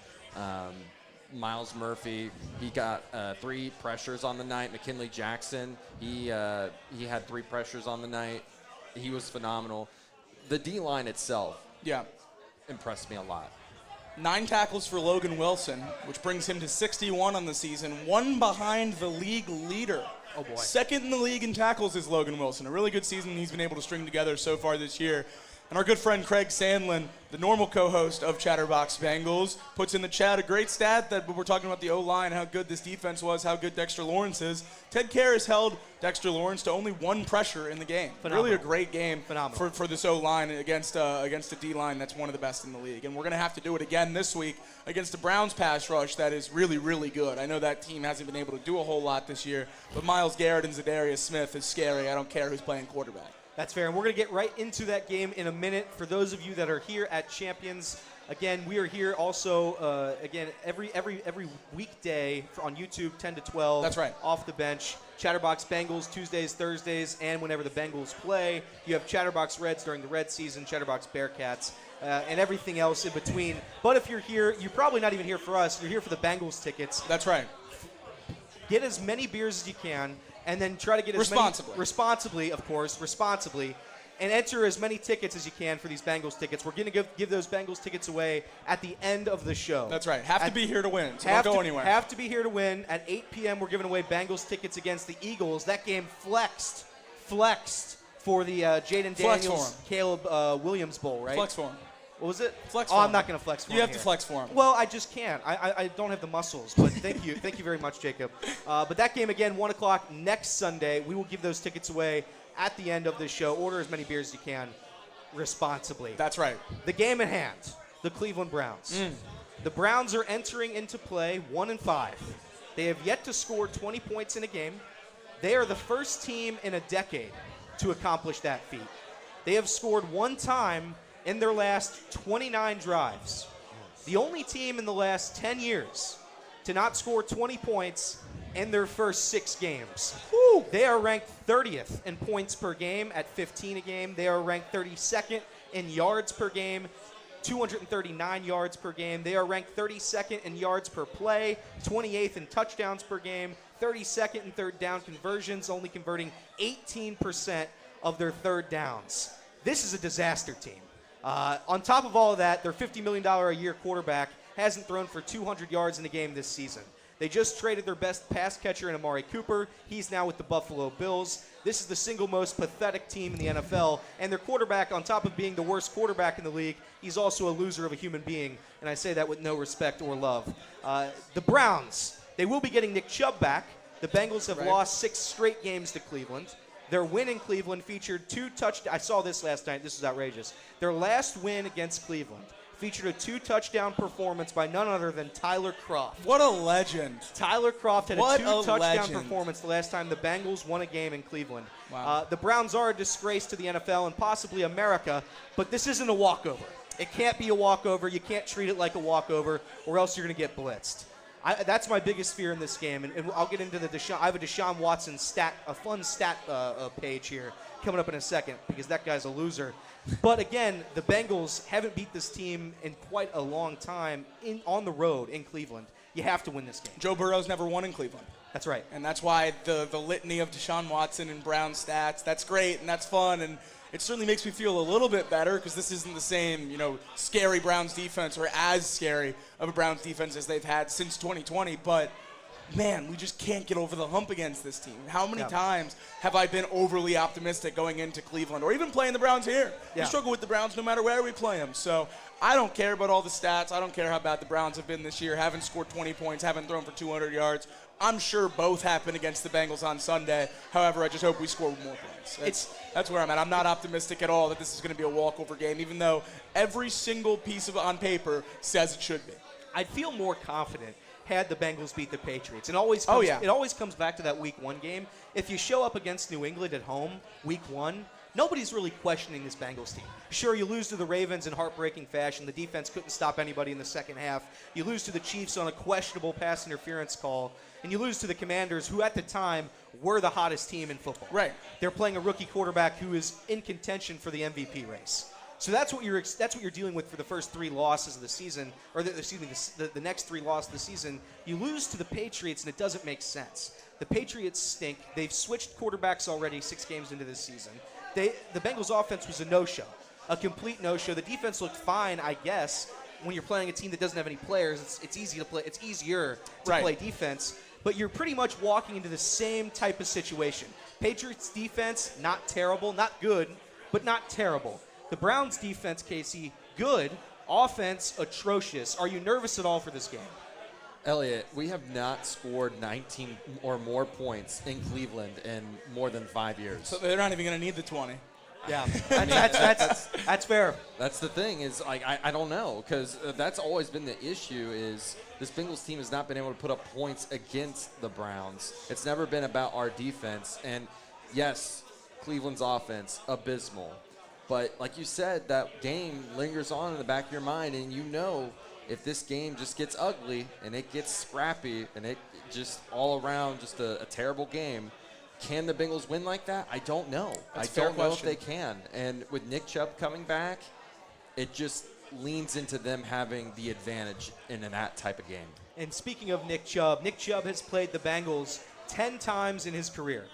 Miles Murphy, he got 3 pressures on the night. McKinley Jackson, he had 3 pressures on the night. He was phenomenal. The D-line itself impressed me a lot. 9 tackles for Logan Wilson, which brings him to 61 on the season, 1 behind the league leader. Oh, boy. Second in the league in tackles is Logan Wilson. A really good season he's been able to string together so far this year. And our good friend Craig Sandlin, the normal co-host of Chatterbox Bengals, puts in the chat a great stat that we're talking about the O-line, how good this defense was, how good Dexter Lawrence is. Ted Karras held Dexter Lawrence to only 1 pressure in the game. Phenomenal. Really a great game for this O-line against a D-line that's one of the best in the league. And we're going to have to do it again this week against the Browns pass rush that is really good. I know that team hasn't been able to do a whole lot this year, but Myles Garrett and Zadarius Smith is scary. I don't care who's playing quarterback. That's fair, and we're going to get right into that game in a minute. For those of you that are here at Champions, again, we are here also, every weekday on YouTube, 10 to 12. That's right. Off the bench. Chatterbox Bengals, Tuesdays, Thursdays, and whenever the Bengals play. You have Chatterbox Reds during the Red season, Chatterbox Bearcats, and everything else in between. But if you're here, you're probably not even here for us. You're here for the Bengals tickets. That's right. Get as many beers as you can. And then try to get as many responsibly, and enter as many tickets as you can for these Bengals tickets. We're going to give those Bengals tickets away at the end of the show. That's right. Have to be here to win, so don't go anywhere. Have to be here to win. At 8 p.m., we're giving away Bengals tickets against the Eagles. That game flexed for the Jaden Daniels, Caleb Williams Bowl, right? Flex for him. What was it? Flex for him. I'm not going to flex for him. You have to flex for him. Well, I just can't. I don't have the muscles, but thank you. Thank you very much, Jacob. But that game, again, 1 o'clock next Sunday. We will give those tickets away at the end of the show. Order as many beers as you can. responsibly. That's right. The game at hand, the Cleveland Browns. The Browns are entering into play 1-5. They have yet to score 20 points in a game. They are the first team in a decade to accomplish that feat. They have scored one time in their last 29 drives. The only team in the last 10 years to not score 20 points in their first 6 games. Woo. They are ranked 30th in points per game at 15 a game. They are ranked 32nd in yards per game, 239 yards per game. They are ranked 32nd in yards per play, 28th in touchdowns per game, 32nd in third down conversions, only converting 18% of their third downs. This is a disaster team. On top of all of that, their $50 million a year quarterback hasn't thrown for 200 yards in a game this season. They just traded their best pass catcher in Amari Cooper. He's now with the Buffalo Bills. This is the single most pathetic team in the NFL. And their quarterback, on top of being the worst quarterback in the league, he's also a loser of a human being. And I say that with no respect or love. The Browns, they will be getting Nick Chubb back. The Bengals have lost 6 straight games to Cleveland. Their win in Cleveland featured 2 touchdowns. I saw this last night. This is outrageous. Their last win against Cleveland featured a 2-touchdown performance by none other than Tyler Kroft. What a legend. Tyler Kroft had a 2-touchdown performance the last time the Bengals won a game in Cleveland. Wow. The Browns are a disgrace to the NFL and possibly America, but this isn't a walkover. It can't be a walkover. You can't treat it like a walkover, or else you're going to get blitzed. That's my biggest fear in this game, and I'll get into the Deshaun. I have a Deshaun Watson fun stat page here coming up in a second because that guy's a loser. But again, the Bengals haven't beat this team in quite a long time on the road in Cleveland. You have to win this game. Joe Burrow's never won in Cleveland. That's right. And that's why the litany of Deshaun Watson and Brown stats, that's great and that's fun. And it certainly makes me feel a little bit better because this isn't the same, scary Browns defense or as scary of a Browns defense as they've had since 2020. But, man, we just can't get over the hump against this team. How many times have I been overly optimistic going into Cleveland or even playing the Browns here? We struggle with the Browns no matter where we play them. So I don't care about all the stats. I don't care how bad the Browns have been this year. Haven't scored 20 points, haven't thrown for 200 yards. I'm sure both happen against the Bengals on Sunday. However, I just hope we score more points. That's where I'm at. I'm not optimistic at all that this is going to be a walkover game, even though every single piece of it on paper says it should be. I'd feel more confident had the Bengals beat the Patriots. It always comes back to that Week 1 game. If you show up against New England at home, Week 1, nobody's really questioning this Bengals team. Sure, you lose to the Ravens in heartbreaking fashion. The defense couldn't stop anybody in the second half. You lose to the Chiefs on a questionable pass interference call. And you lose to the Commanders, who at the time were the hottest team in football. Right. They're playing a rookie quarterback who is in contention for the MVP race. So that's what you're dealing with for the first 3 losses of the season, or the next 3 losses of the season. You lose to the Patriots, and it doesn't make sense. The Patriots stink. They've switched quarterbacks already 6 games into this season. The Bengals' offense was a no-show, a complete no-show. The defense looked fine, I guess. When you're playing a team that doesn't have any players, it's easier to play defense. But you're pretty much walking into the same type of situation. Patriots defense, not terrible, not good, but not terrible. The Browns defense, Casey, good. Offense, atrocious. Are you nervous at all for this game? Elliot, we have not scored 19 or more points in Cleveland in more than 5 years. So they're not even going to need the 20. Yeah, that's fair. That's the thing is, I don't know, because that's always been the issue is this Bengals team has not been able to put up points against the Browns. It's never been about our defense. And, yes, Cleveland's offense, abysmal. But like you said, that game lingers on in the back of your mind, and if this game just gets ugly and it gets scrappy and it just all around just a terrible game, can the Bengals win like that? I don't know. I don't know if they can. And with Nick Chubb coming back, it just leans into them having the advantage in that type of game. And speaking of Nick Chubb has played the Bengals 10 times in his career.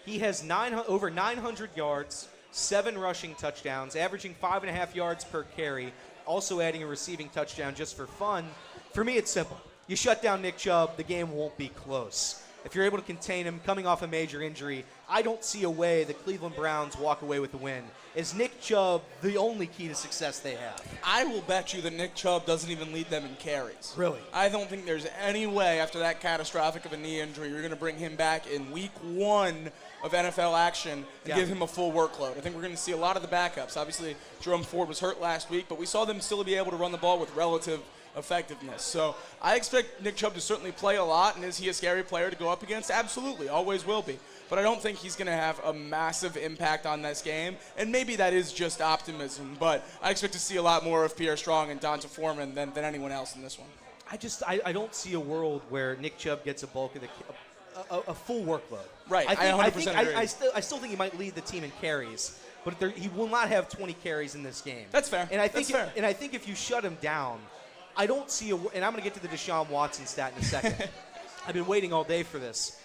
He has over 900 yards, 7 rushing touchdowns, averaging 5.5 yards per carry, also adding a receiving touchdown just for fun. For me, it's simple. You shut down Nick Chubb, the game won't be close. if you're able to contain him coming off a major injury, I don't see a way the Cleveland Browns walk away with the win. Is Nick Chubb the only key to success they have? I will bet you that Nick Chubb doesn't even lead them in carries. Really? I don't think there's any way after that catastrophic of a knee injury you're going to bring him back in week 1 of NFL action and give him a full workload. I think we're going to see a lot of the backups. Obviously, Jerome Ford was hurt last week, but we saw them still be able to run the ball with relative effectiveness. So I expect Nick Chubb to certainly play a lot, and is he a scary player to go up against? Absolutely, always will be. But I don't think he's going to have a massive impact on this game, and maybe that is just optimism, but I expect to see a lot more of Pierre Strong and Donta Foreman than anyone else in this one. I don't see a world where Nick Chubb gets a bulk of a full workload. Right, I 100% agree. I still think he might lead the team in carries, but he will not have 20 carries in this game. That's fair. And I think if you shut him down, I don't see and I'm going to get to the Deshaun Watson stat in a second. I've been waiting all day for this.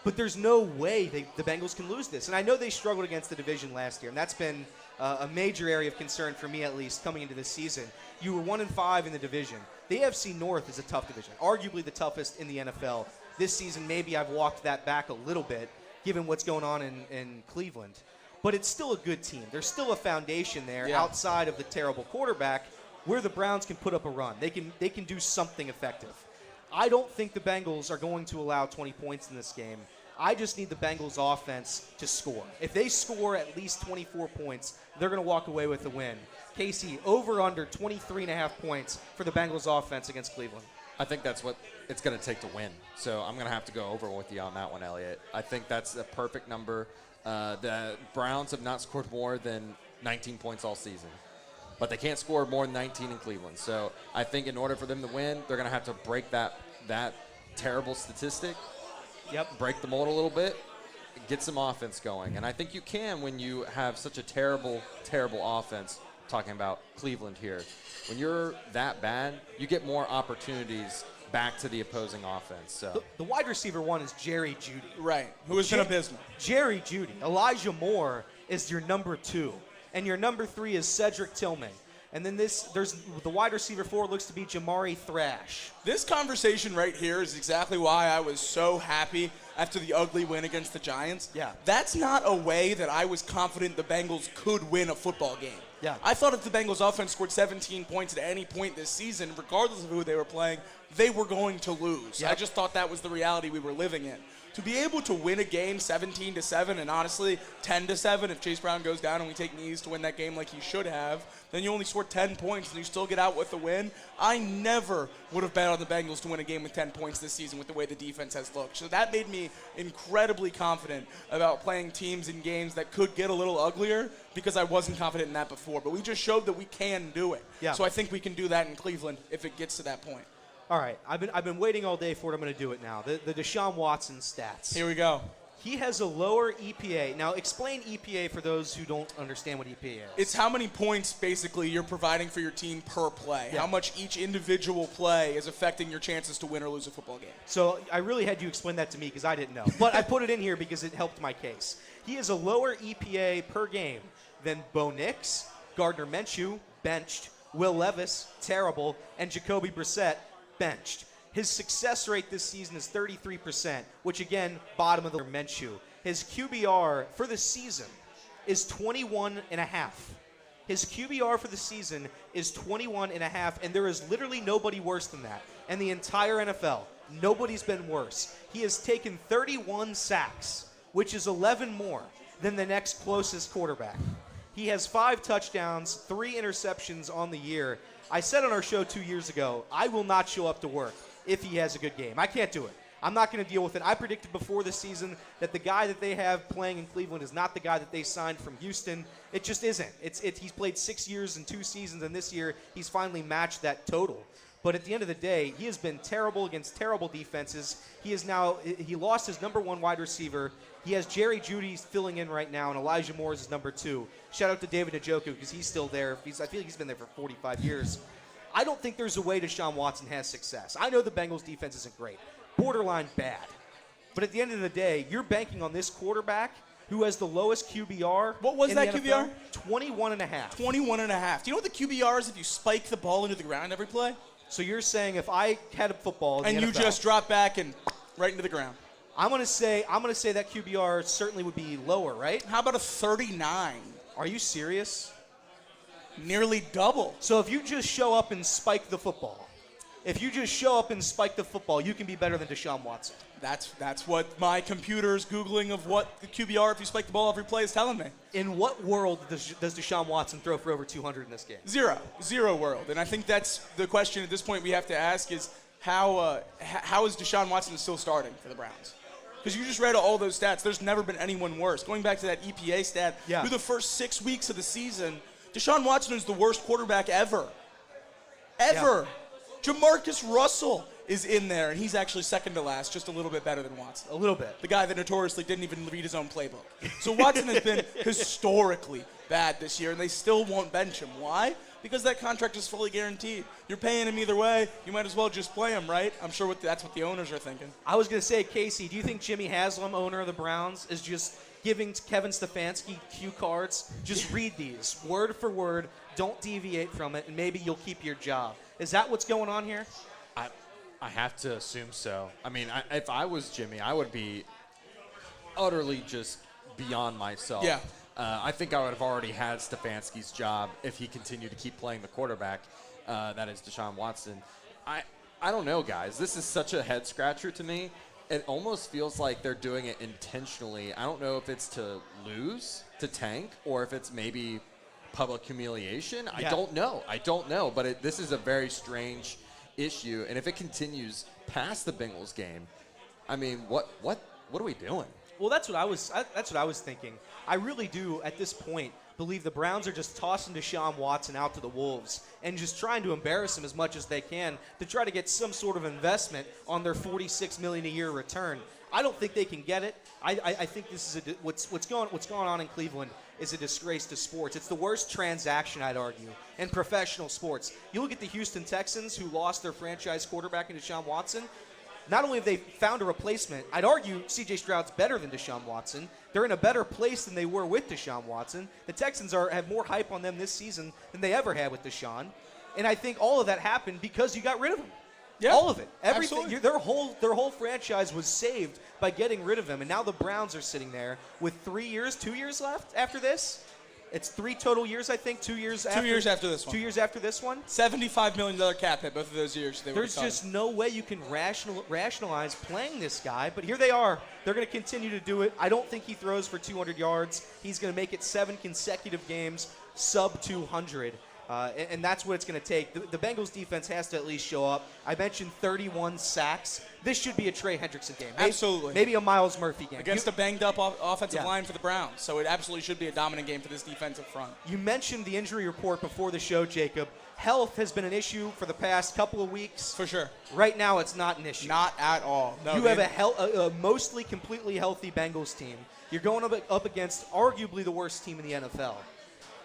But there's no way the Bengals can lose this. And I know they struggled against the division last year, and that's been a major area of concern for me, at least, coming into this season. You were 1-5 in the division. The AFC North is a tough division, arguably the toughest in the NFL. This season, maybe I've walked that back a little bit, given what's going on in Cleveland. But it's still a good team. There's still a foundation there outside of the terrible quarterback where the Browns can put up a run. They can do something effective. I don't think the Bengals are going to allow 20 points in this game. I just need the Bengals offense to score. If they score at least 24 points, they're going to walk away with the win. Casey, over under 23.5 points for the Bengals offense against Cleveland. I think that's what it's going to take to win. So I'm going to have to go over with you on that one, Elliot. I think that's a perfect number. The Browns have not scored more than 19 points all season. But they can't score more than 19 in Cleveland. So I think in order for them to win, they're going to have to break that terrible statistic. Yep. Break the mold a little bit, get some offense going. And I think you can when you have such a terrible, terrible offense, talking about Cleveland here. When you're that bad, you get more opportunities back to the opposing offense. So the wide receiver one is Jerry Jeudy. Right, who has been abysmal. Jerry Jeudy. Elijah Moore is your number 2. And your number 3 is Cedric Tillman. And then there's the wide receiver 4 looks to be Jamari Thrash. This conversation right here is exactly why I was so happy after the ugly win against the Giants. Yeah. That's not a way that I was confident the Bengals could win a football game. Yeah. I thought if the Bengals offense scored 17 points at any point this season, regardless of who they were playing, they were going to lose. Yeah. I just thought that was the reality we were living in. To be able to win a game 17-7 and honestly 10-7 if Chase Brown goes down and we take knees to win that game like he should have, then you only score 10 points and you still get out with the win. I never would have bet on the Bengals to win a game with 10 points this season with the way the defense has looked. So that made me incredibly confident about playing teams in games that could get a little uglier because I wasn't confident in that before. But we just showed that we can do it. Yeah. So I think we can do that in Cleveland if it gets to that point. All right, I've been waiting all day for it. I'm going to do it now. The Deshaun Watson stats. Here we go. He has a lower EPA. Now, explain EPA for those who don't understand what EPA is. It's how many points, basically, you're providing for your team per play. Yeah. How much each individual play is affecting your chances to win or lose a football game. So I really had you explain that to me because I didn't know. But I put it in here because it helped my case. He has a lower EPA per game than Bo Nix, Gardner Minshew, benched, Will Levis, terrible, and Jacoby Brissett, benched. His success rate this season is 33%, which again, bottom of the Minshew. His QBR for the season is 21.5. His QBR for the season is 21.5, and there is literally nobody worse than that. And the entire NFL, nobody's been worse. He has taken 31 sacks, which is 11 more than the next closest quarterback. He has 5 touchdowns, 3 interceptions on the year. I said on our show 2 years ago, I will not show up to work if he has a good game. I can't do it. I'm not going to deal with it. I predicted before the season that the guy that they have playing in Cleveland is not the guy that they signed from Houston. It just isn't. He's played 6 years and 2 seasons, and this year he's finally matched that total. But at the end of the day, he has been terrible against terrible defenses. He lost his number 1 wide receiver. He has Jerry Jeudy filling in right now, and Elijah Moore is his number 2. Shout out to David Njoku because he's still there. I feel like he's been there for 45 years. I don't think there's a way Deshaun Watson has success. I know the Bengals defense isn't great. Borderline bad. But at the end of the day, you're banking on this quarterback who has the lowest QBR. What was that QBR? 21.5. 21.5. Do you know what the QBR is if you spike the ball into the ground every play? So you're saying if I had a football in and the you NFL, just drop back and right into the ground. I'm gonna say that QBR certainly would be lower, right? How about a 39? Are you serious? Nearly double. So if you just show up and spike the football, you can be better than Deshaun Watson. That's what my computer's Googling of what the QBR if you spike the ball every play is telling me. In what world does Deshaun Watson throw for over 200 in this game? Zero world. And I think that's the question at this point we have to ask is how is Deshaun Watson still starting for the Browns? Because you just read all those stats. There's never been anyone worse. Going back to that EPA stat, through the first 6 weeks of the season, Deshaun Watson is the worst quarterback ever. Ever. Yeah. Jamarcus Russell is in there, and he's actually second to last, just a little bit better than Watson. A little bit. The guy that notoriously didn't even read his own playbook. So Watson has been historically bad this year, and they still won't bench him. Why? Because that contract is fully guaranteed. You're paying him either way. You might as well just play him, right? I'm sure that's what the owners are thinking. I was going to say, Casey, do you think Jimmy Haslam, owner of the Browns, is just giving Kevin Stefanski cue cards? Just read these word for word. Don't deviate from it, and maybe you'll keep your job. Is that what's going on here? I have to assume so. I mean, if I was Jimmy, I would be utterly just beyond myself. Yeah. I think I would have already had Stefanski's job if he continued to keep playing the quarterback. That is Deshaun Watson. I don't know, guys. This is such a head scratcher to me. It almost feels like they're doing it intentionally. I don't know if it's to lose, to tank, or if it's maybe public humiliation. Yeah. I don't know. But this is a very strange issue, and if it continues past the Bengals game, I mean, what are we doing? Well, that's what I was thinking. I really do at this point believe the Browns are just tossing Deshaun Watson out to the Wolves and just trying to embarrass him as much as they can to try to get some sort of investment on their $46 million a year return. I don't think they can get it. I think this is what's going on in Cleveland is a disgrace to sports. It's the worst transaction, I'd argue, in professional sports. You look at the Houston Texans, who lost their franchise quarterback in Deshaun Watson. Not only have they found a replacement, I'd argue C.J. Stroud's better than Deshaun Watson. They're in a better place than they were with Deshaun Watson. The Texans have more hype on them this season than they ever had with Deshaun. And I think all of that happened because you got rid of him. Yeah, all of it. Everything. Their whole franchise was saved by getting rid of him. And now the Browns are sitting there with 2 years left after this. It's 3 total years, I think. 2 years after. 2 years after this one. 2 years after this one. $75 million cap hit both of those years. There's just no way you can rationalize playing this guy. But here they are. They're going to continue to do it. I don't think he throws for 200 yards. He's going to make it 7 consecutive games sub 200. And that's what it's going to take. The Bengals defense has to at least show up. I mentioned 31 sacks. This should be a Trey Hendrickson game. Absolutely. Maybe a Miles Murphy game. Against a banged-up offensive line for the Browns. So it absolutely should be a dominant game for this defensive front. You mentioned the injury report before the show, Jacob. Health has been an issue for the past couple of weeks. For sure. Right now, it's not an issue. Not at all. No, you have a mostly completely healthy Bengals team. You're going up against arguably the worst team in the NFL.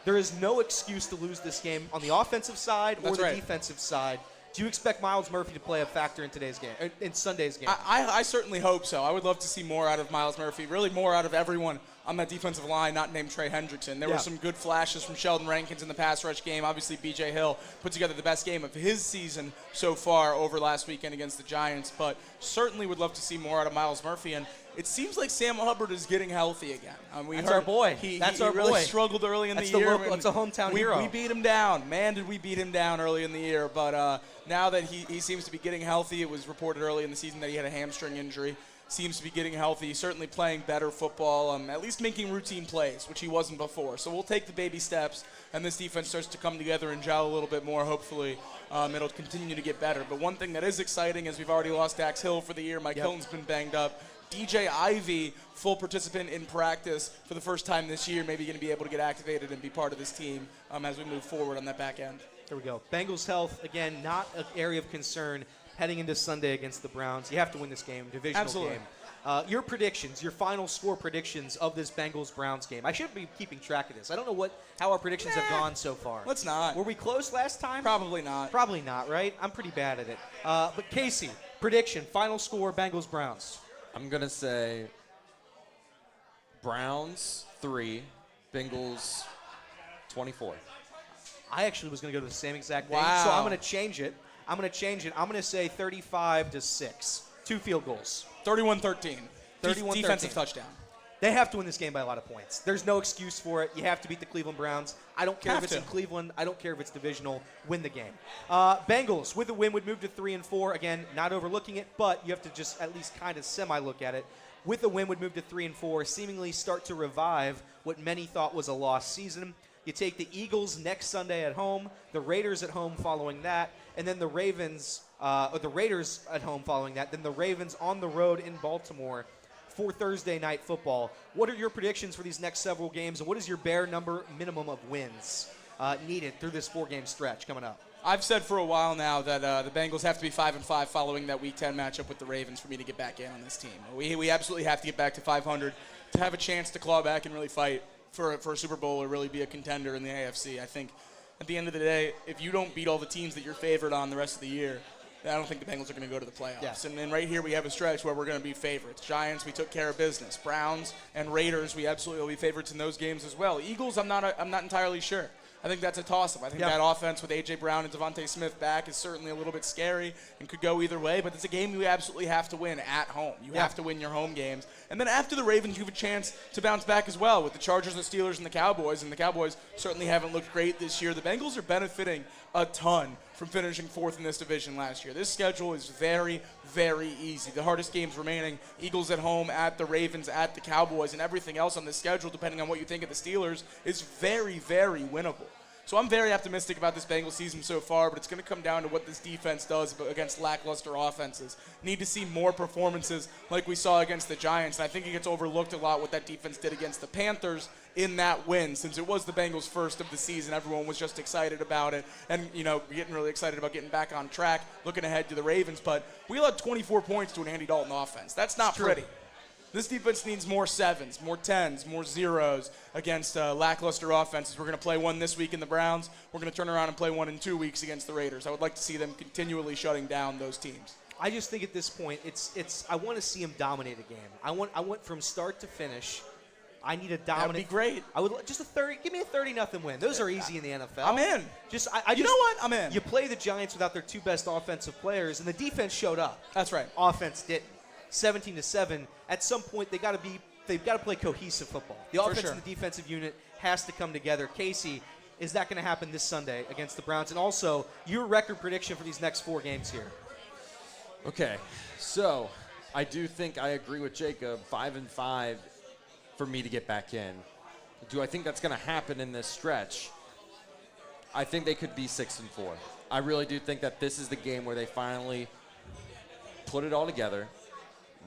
There is no excuse to lose this game on the offensive side or the defensive side. Do you expect Miles Murphy to play a factor in today's game, in Sunday's game? I certainly hope so. I would love to see more out of Miles Murphy, really more out of everyone on that defensive line, not named Trey Hendrickson. There were some good flashes from Sheldon Rankins in the pass rush game. Obviously, B.J. Hill put together the best game of his season so far over last weekend against the Giants, but certainly would love to see more out of Miles Murphy. And it seems like Sam Hubbard is getting healthy again. That's our boy. He our really boy. struggled early in the year. That's a hometown hero. We beat him down. Man, did we beat him down early in the year. But now that he seems to be getting healthy, it was reported early in the season that he had a hamstring injury. Seems to be getting healthy, certainly playing better football, at least making routine plays, which he wasn't before. So we'll take the baby steps, and this defense starts to come together and gel a little bit more. Hopefully, it'll continue to get better. But one thing that is exciting is we've already lost Dax Hill for the year. Mike Hilton's been banged up. DJ Ivey, full participant in practice for the first time this year, maybe going to be able to get activated and be part of this team as we move forward on that back end. There we go. Bengals health, again, not an area of concern heading into Sunday against the Browns. You have to win this game, divisional game. Your predictions, your final score predictions of this Bengals-Browns game. I should be keeping track of this. I don't know how our predictions have gone so far. Let's not. Were we close last time? Probably not. Probably not, right? I'm pretty bad at it. But Casey, prediction, final score, Bengals-Browns. I'm going to say Browns 3, Bengals 24. I actually was going to go to the same exact thing, wow. So I'm going to change it. I'm going to say 35-6. 2 field goals. 31-13. 31-13. Defensive touchdown. They have to win this game by a lot of points. There's no excuse for it. You have to beat the Cleveland Browns. I don't care if it's in Cleveland. I don't care if it's divisional. Win the game. Bengals, with a win, would move to 3-4. Again, not overlooking it, but you have to just at least kind of semi-look at it. With a win, would move to 3-4, seemingly start to revive what many thought was a lost season. You take the Eagles next Sunday at home, the Raiders at home following that, and then the Ravens, or the Raiders at home following that, then the Ravens on the road in Baltimore for Thursday night football. What are your predictions for these next several games, and what is your bare number minimum of wins needed through this 4-game stretch coming up? I've said for a while now that the Bengals have to be 5-5 following that Week 10 matchup with the Ravens for me to get back in on this team. We absolutely have to get back to 500 to have a chance to claw back and really fight for a Super Bowl or really be a contender in the AFC. I think at the end of the day, if you don't beat all the teams that you're favored on the rest of the year, I don't think the Bengals are going to go to the playoffs. Yeah. And then right here we have a stretch where we're going to be favorites. Giants, we took care of business. Browns and Raiders, we absolutely will be favorites in those games as well. Eagles, I'm not entirely sure. I think that's a toss-up. I think that offense with A.J. Brown and Devontae Smith back is certainly a little bit scary and could go either way, but it's a game you absolutely have to win at home. You have to win your home games. And then after the Ravens, you have a chance to bounce back as well with the Chargers, the Steelers, and the Cowboys, and the Cowboys certainly haven't looked great this year. The Bengals are benefiting a ton from finishing 4th in this division last year. This schedule is very, very easy. The hardest games remaining, Eagles at home, at the Ravens, at the Cowboys, and everything else on this schedule, depending on what you think of the Steelers, is very, very winnable. So I'm very optimistic about this Bengals season so far, but it's going to come down to what this defense does against lackluster offenses. Need to see more performances like we saw against the Giants, and I think it gets overlooked a lot what that defense did against the Panthers in that win. Since it was the Bengals' first of the season, everyone was just excited about it and, getting really excited about getting back on track, looking ahead to the Ravens. But we allowed 24 points to an Andy Dalton offense. That's not pretty. This defense needs more 7s, more 10s, more 0s against lackluster offenses. We're going to play one this week in the Browns. We're going to turn around and play one in 2 weeks against the Raiders. I would like to see them continually shutting down those teams. I just think at this point, I want to see them dominate a game. I want from start to finish. I need a dominant. That would be great. I would just give me a 30-0 win. Those are easy in the NFL. I'm in. You know what? I'm in. You play the Giants without their 2 best offensive players, and the defense showed up. That's right. Offense didn't. 17-7. At some point, they've got to play cohesive football. The offense and the defensive unit has to come together. Casey, is that going to happen this Sunday against the Browns? And also, your record prediction for these next 4 games here. Okay, so I do think I agree with Jacob. 5-5 for me to get back in. Do I think that's going to happen in this stretch? I think they could be 6-4. I really do think that this is the game where they finally put it all together,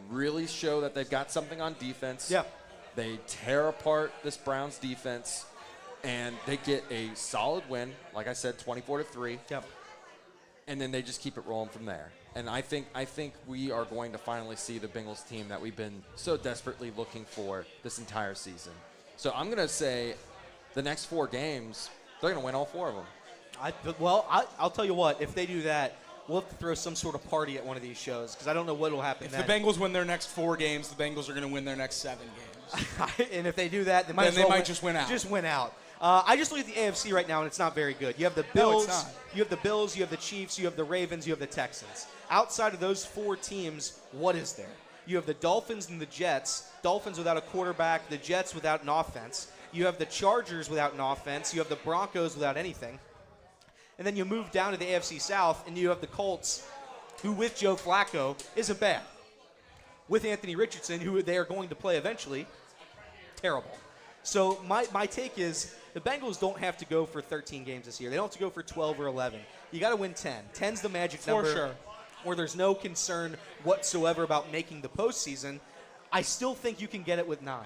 really show that they've got something on defense. Yeah. They tear apart this Browns defense, and they get a solid win, like I said, 24-3. Yep. And then they just keep it rolling from there. And I think we are going to finally see the Bengals team that we've been so desperately looking for this entire season. So I'm going to say the next 4 games, they're going to win all 4 of them. I'll tell you what, if they do that, we'll have to throw some sort of party at one of these shows because I don't know what will happen then. If the Bengals win their next 4 games, the Bengals are going to win their next 7 games. And if they do that, they might just win out. Just win out. I just look at the AFC right now, and it's not very good. You have the Bills, you have the Chiefs, you have the Ravens, you have the Texans. Outside of those 4 teams, what is there? You have the Dolphins and the Jets. Dolphins without a quarterback, the Jets without an offense. You have the Chargers without an offense. You have the Broncos without anything. And then you move down to the AFC South, and you have the Colts, who with Joe Flacco isn't bad. With Anthony Richardson, who they are going to play eventually, terrible. So my take is the Bengals don't have to go for 13 games this year. They don't have to go for 12 or 11. You got to win 10. 10's the magic number. For sure. Where there's no concern whatsoever about making the postseason. I still think you can get it with 9.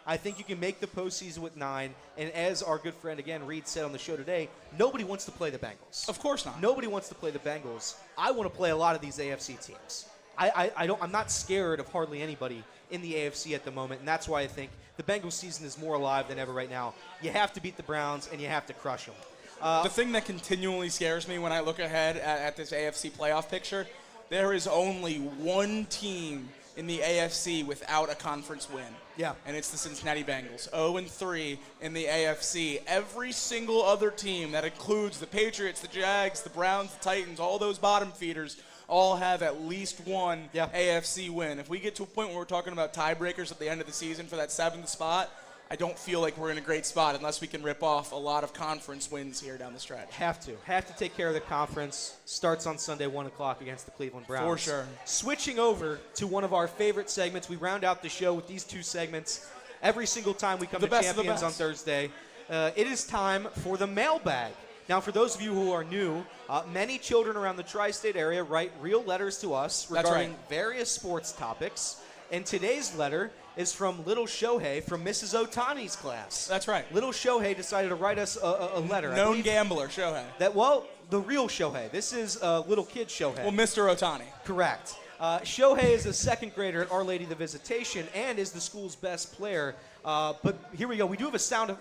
I think you can make the postseason with 9. And as our good friend, again, Reed said on the show today, nobody wants to play the Bengals. Of course not. Nobody wants to play the Bengals. I want to play a lot of these AFC teams. I'm not scared of hardly anybody in the AFC at the moment, and that's why I think the Bengals season is more alive than ever right now. You have to beat the Browns, and you have to crush them. The thing that continually scares me when I look ahead at this AFC playoff picture, there is only one team in the AFC without a conference win. Yeah. And it's the Cincinnati Bengals. 0-3 in the AFC. Every single other team, that includes the Patriots, the Jags, the Browns, the Titans, all those bottom feeders, all have at least one AFC win. If we get to a point where we're talking about tiebreakers at the end of the season for that 7th spot, I don't feel like we're in a great spot unless we can rip off a lot of conference wins here down the stretch. Have to take care of the conference. Starts on Sunday, 1 o'clock against the Cleveland Browns. For sure. Switching over to one of our favorite segments. We round out the show with these two segments every single time we come to Champions on Thursday. It is time for the Mailbag. Now, for those of you who are new, many children around the tri-state area write real letters to us regarding various sports topics. And today's letter is from little Shohei from Mrs. Otani's class. That's right. Little Shohei decided to write us a letter. Known gambler, Shohei. The real Shohei. This is little kid Shohei. Well, Mr. Otani. Correct. Shohei is a 2nd grader at Our Lady of the Visitation and is the school's best player. But here we go. We do have a sounder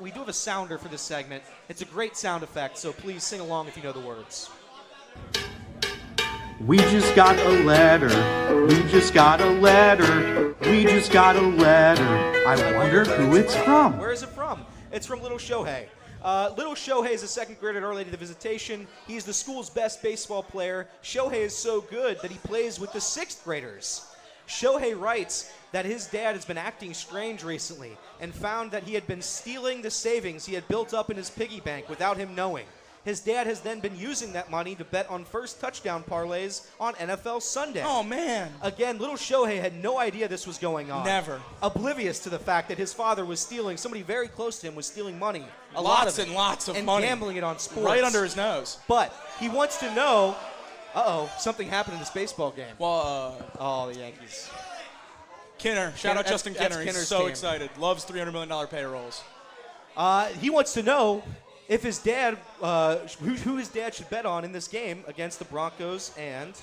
for this segment. It's a great sound effect, so please sing along if you know the words. We just got a letter. We just got a letter. We just got a letter. I wonder who it's from. Where is it from? It's from little Shohei. Little Shohei is a 2nd grader at Our Lady of the Visitation. He's the school's best baseball player. Shohei is so good that he plays with the 6th graders. Shohei writes that his dad has been acting strange recently and found that he had been stealing the savings he had built up in his piggy bank without him knowing. His dad has then been using that money to bet on first touchdown parlays on NFL Sunday. Oh, man. Again, little Shohei had no idea this was going on. Never. Oblivious to the fact that his father was stealing, somebody very close to him was stealing money. Lots and lots of money. And gambling it on sports. Right under his nose. But he wants to know, something happened in this baseball game. Well, the Yankees. Kinner. Shout out Justin Kinner. He's Kinner's so team. excited. Loves $300 million payrolls. He wants to know if his dad, who his dad should bet on in this game against the Broncos and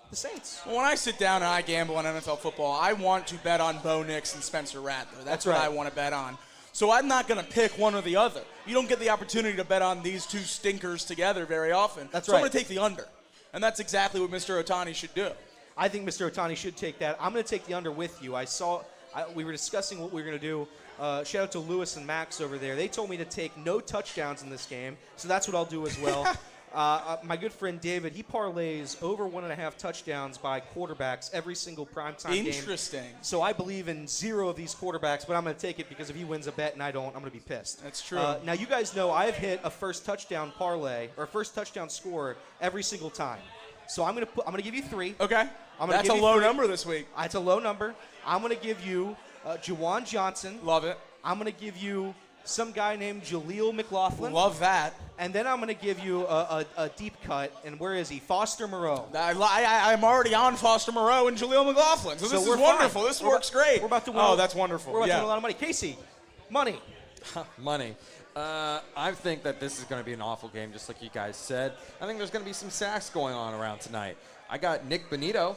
the Saints. Well, when I sit down and I gamble on NFL football, I want to bet on Bo Nix and Spencer Rattler. That's what right. I want to bet on. So I'm not going to pick one or the other. You don't get the opportunity to bet on these two stinkers together very often. That's so right. I'm going to take the under. And that's exactly what Mr. Otani should do. I think Mr. Otani should take that. I'm going to take the under with you. We were discussing what we were going to do. Shout out to Lewis and Max over there. They told me to take no touchdowns in this game, so that's what I'll do as well. My good friend David, he parlays over 1.5 touchdowns by quarterbacks every single primetime game. Interesting. So I believe in 0 of these quarterbacks, but I'm going to take it because if he wins a bet and I don't, I'm going to be pissed. That's true. Now, you guys know I have hit a first touchdown parlay or first touchdown score every single time. So I'm going to give you 3. Okay. That's a low number this week. It's a low number. I'm going to give you Juwan Johnson. Love it. I'm going to give you some guy named Jaleel McLaughlin. Love that. And then I'm going to give you a deep cut. And where is he? Foster Moreau. I'm already on Foster Moreau and Jaleel McLaughlin. So this is wonderful. Fine. This works great. We're about to win. Oh, that's wonderful. We're about to win a lot of money. Casey, money. Money. I think that this is going to be an awful game, just like you guys said. I think there's going to be some sacks going on around tonight. I got Nick Bonito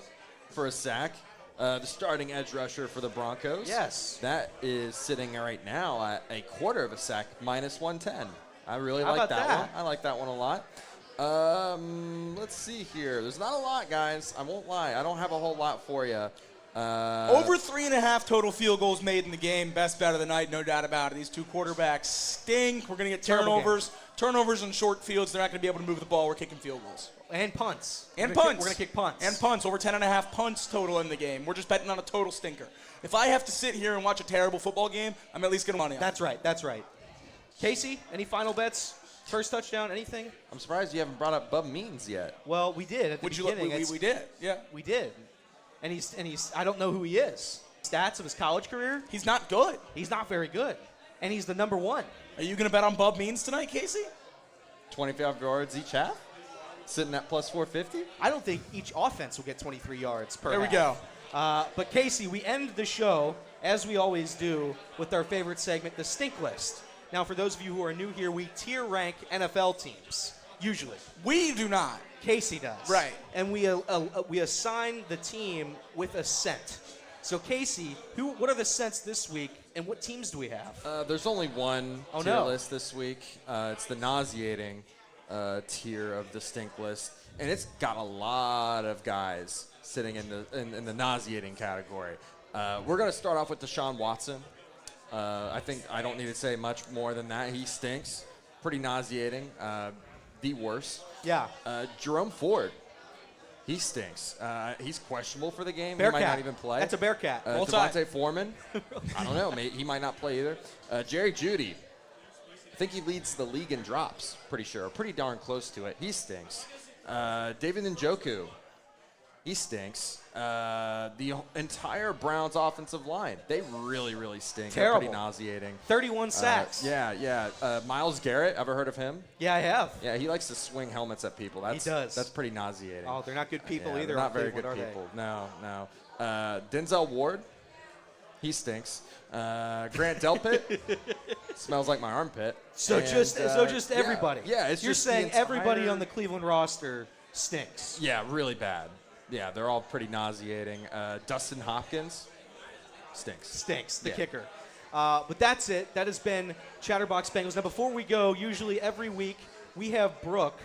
for a sack. The starting edge rusher for the Broncos. Yes. That is sitting right now at a quarter of a sack, minus 110. I really How like about that that? one. I like that one a lot. Let's see here. There's not a lot, guys. I won't lie. I don't have a whole lot for you. Over 3.5 total field goals made in the game. Best bet of the night, no doubt about it. These two quarterbacks stink. We're going to get turnovers. Turnovers in short fields. They're not going to be able to move the ball. We're kicking field goals. And punts. And We're punts. going to kick punts. And punts. Over 10.5 punts total in the game. We're just betting on a total stinker. If I have to sit here and watch a terrible football game, I'm at least going to money on it. That's right. Casey, any final bets? First touchdown, anything? I'm surprised you haven't brought up Bub Means yet. Well, we did at the beginning. We did, yeah. We did. And he's I don't know who he is. Stats of his college career? He's not good. He's not very good. And he's the number 1. Are you going to bet on Bub Means tonight, Casey? 25 yards each half? Sitting at plus 450? I don't think each offense will get 23 yards per There we half. go. But Casey, we end the show, as we always do, with our favorite segment, the Stink List. Now, for those of you who are new here, we tier rank NFL teams, usually. We do not. Casey does. Right. And we assign the team with a scent. So, Casey, what are the scents this week, and what teams do we have? There's only one tier list this week. It's the nauseating tier of the stink list, and it's got a lot of guys sitting in the nauseating category. We're going to start off with Deshaun Watson. I think I don't need to say much more than that. He stinks. Pretty nauseating. The worst. Yeah. Jerome Ford. He stinks. He's questionable for the game. Bearcat. He might not even play. That's a Bearcat. Devontae Foreman. I don't know. He might not play either. Jerry Jeudy. I think he leads the league in drops, pretty sure. Pretty darn close to it. He stinks. David Njoku. He stinks. The entire Browns offensive line. They really, really stink. Terrible. They're pretty nauseating. 31 sacks. Yeah. Myles Garrett. Ever heard of him? Yeah, I have. Yeah, he likes to swing helmets at people. He does. That's pretty nauseating. Oh, they're not good people either. They're not very Cleveland, good are people. No. Denzel Ward. He stinks. Grant Delpit. Smells like my armpit. So just everybody. Yeah, it's You're just saying the everybody entire- on the Cleveland roster stinks. Yeah, really bad. Yeah, they're all pretty nauseating. Dustin Hopkins stinks. The kicker. But that's it. That has been Chatterbox Bengals. Now, before we go, usually every week we have Brooke.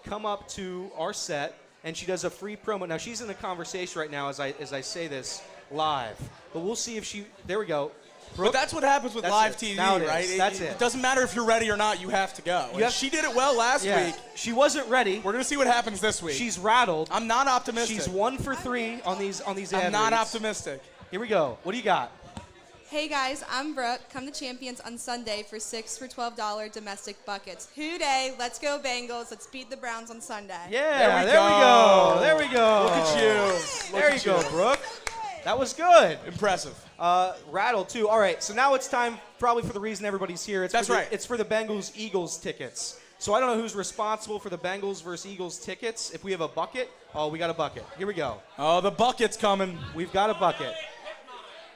Come up to our set, and she does a free promo. Now, she's in the conversation right now as I say this live. But we'll see if she. There we go. Brooke, but that's what happens with live TV, right? It doesn't matter if you're ready or not. You have to go. She did it well last week. She wasn't ready. We're gonna see what happens this week. She's rattled. I'm not optimistic. She's 1 for 3 on these ad I'm not reads. optimistic. Here we go. What do you got? Hey guys, I'm Brooke. Come to Champions on Sunday for 6 for $12 domestic buckets. Hoo-day, let's go Bengals. Let's beat the Browns on Sunday. Yeah, there we go. Look at you. There you go, Brooke. That was good. Impressive. Rattled too. All right, so now it's time probably for the reason everybody's here. That's right. It's for the Bengals-Eagles tickets. So I don't know who's responsible for the Bengals versus Eagles tickets. If we have a bucket, we got a bucket. Here we go. Oh, the bucket's coming. We've got a bucket.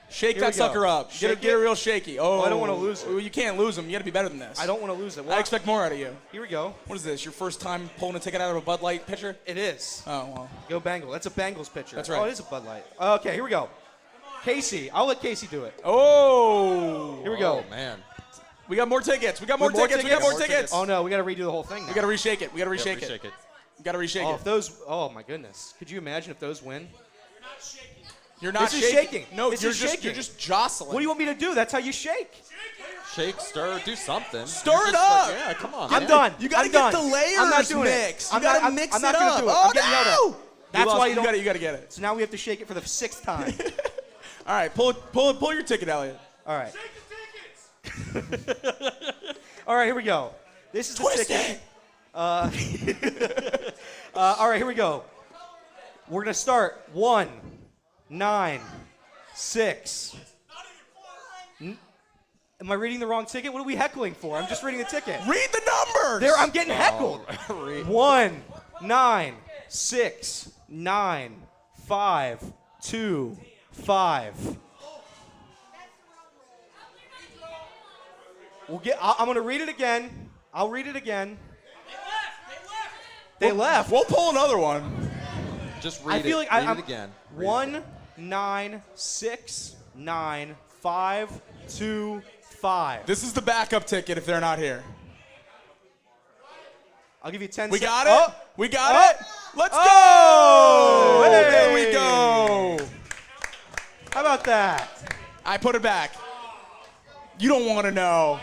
Shake Here that we go. sucker up. Shake Get it real shaky. Oh, I don't wanna lose it. You can't lose them. You got to be better than this. I don't want to lose it. I expect more out of you. Here we go. What is this? Your first time pulling a ticket out of a Bud Light pitcher? It is. Oh, well. Go Bengals. That's a Bengals pitcher. That's right. Oh, it is a Bud Light. Okay, here we go. Casey. I'll let Casey do it. Oh. Here we go. Oh, man. We got more tickets. We got more tickets. Oh, no. We got to redo the whole thing now. We got to reshake it. We got to reshake it. We got to reshake Oh, it. if those. Oh, my goodness. Could you imagine if those win? You're not This is shaking. No, This you're is shaking. you're just jostling. What do you want me to do? That's how you shake. Shake, stir, do something. Stir You're it just up. like, yeah, come on. I'm man. done. You got to I'm get done. the layers I'm not doing mixed. it. You got to mix I'm it not gonna up. do it. Oh, I'm getting yelled no. at. That's why you don't. You got to get it. So now we have to shake it for the 6th time. All right, pull your ticket, Elliot. All right. All right, here we go. This is the Twist ticket. it. All right, here we go. We're gonna start 1, 9, 6. Am I reading the wrong ticket? What are we heckling for? I'm just reading the ticket. Read the numbers. There, I'm getting heckled. 1, 9, 6, 9, 5, 2, 5. I'm going to read it again. I'll read it again. They left. We'll pull another one. Just read I feel it. like read I'm it again. 1, 9, 6, 9, 5, 2, 5. This is the backup ticket if they're not here. I'll give you 10 We seconds. got it. We got it. Let's Oh! go. Hey! There we go. How about that? I put it back. You don't want to know.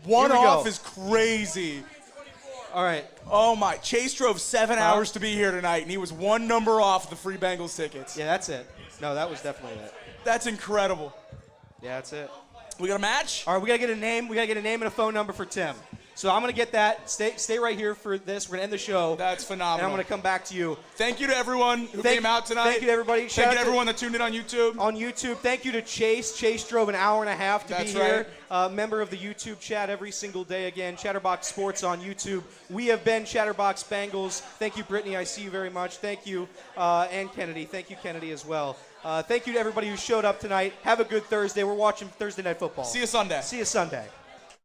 One Here we off go. is crazy. All right. Oh my! Chase drove 7 hours to be here tonight, and he was one number off the free Bengals tickets. Yeah, that's it. No, that was definitely it. That's incredible. Yeah, that's it. We got a match. All right, we got to get a name. We got to get a name and a phone number for Tim. So I'm going to get that. Stay right here for this. We're going to end the show. That's phenomenal. And I'm going to come back to you. Thank you to everyone who came out tonight. Thank you to everybody. Thank you to everyone that tuned in on YouTube. On YouTube. Thank you to Chase. Chase drove an hour and a half to That's be here. Member of the YouTube chat every single day. Again, Chatterbox Sports on YouTube. We have been Chatterbox Bengals. Thank you, Brittany. I see you very much. Thank you, and Kennedy. Thank you, Kennedy, as well. Thank you to everybody who showed up tonight. Have a good Thursday. We're watching Thursday Night Football. See you Sunday. See you Sunday.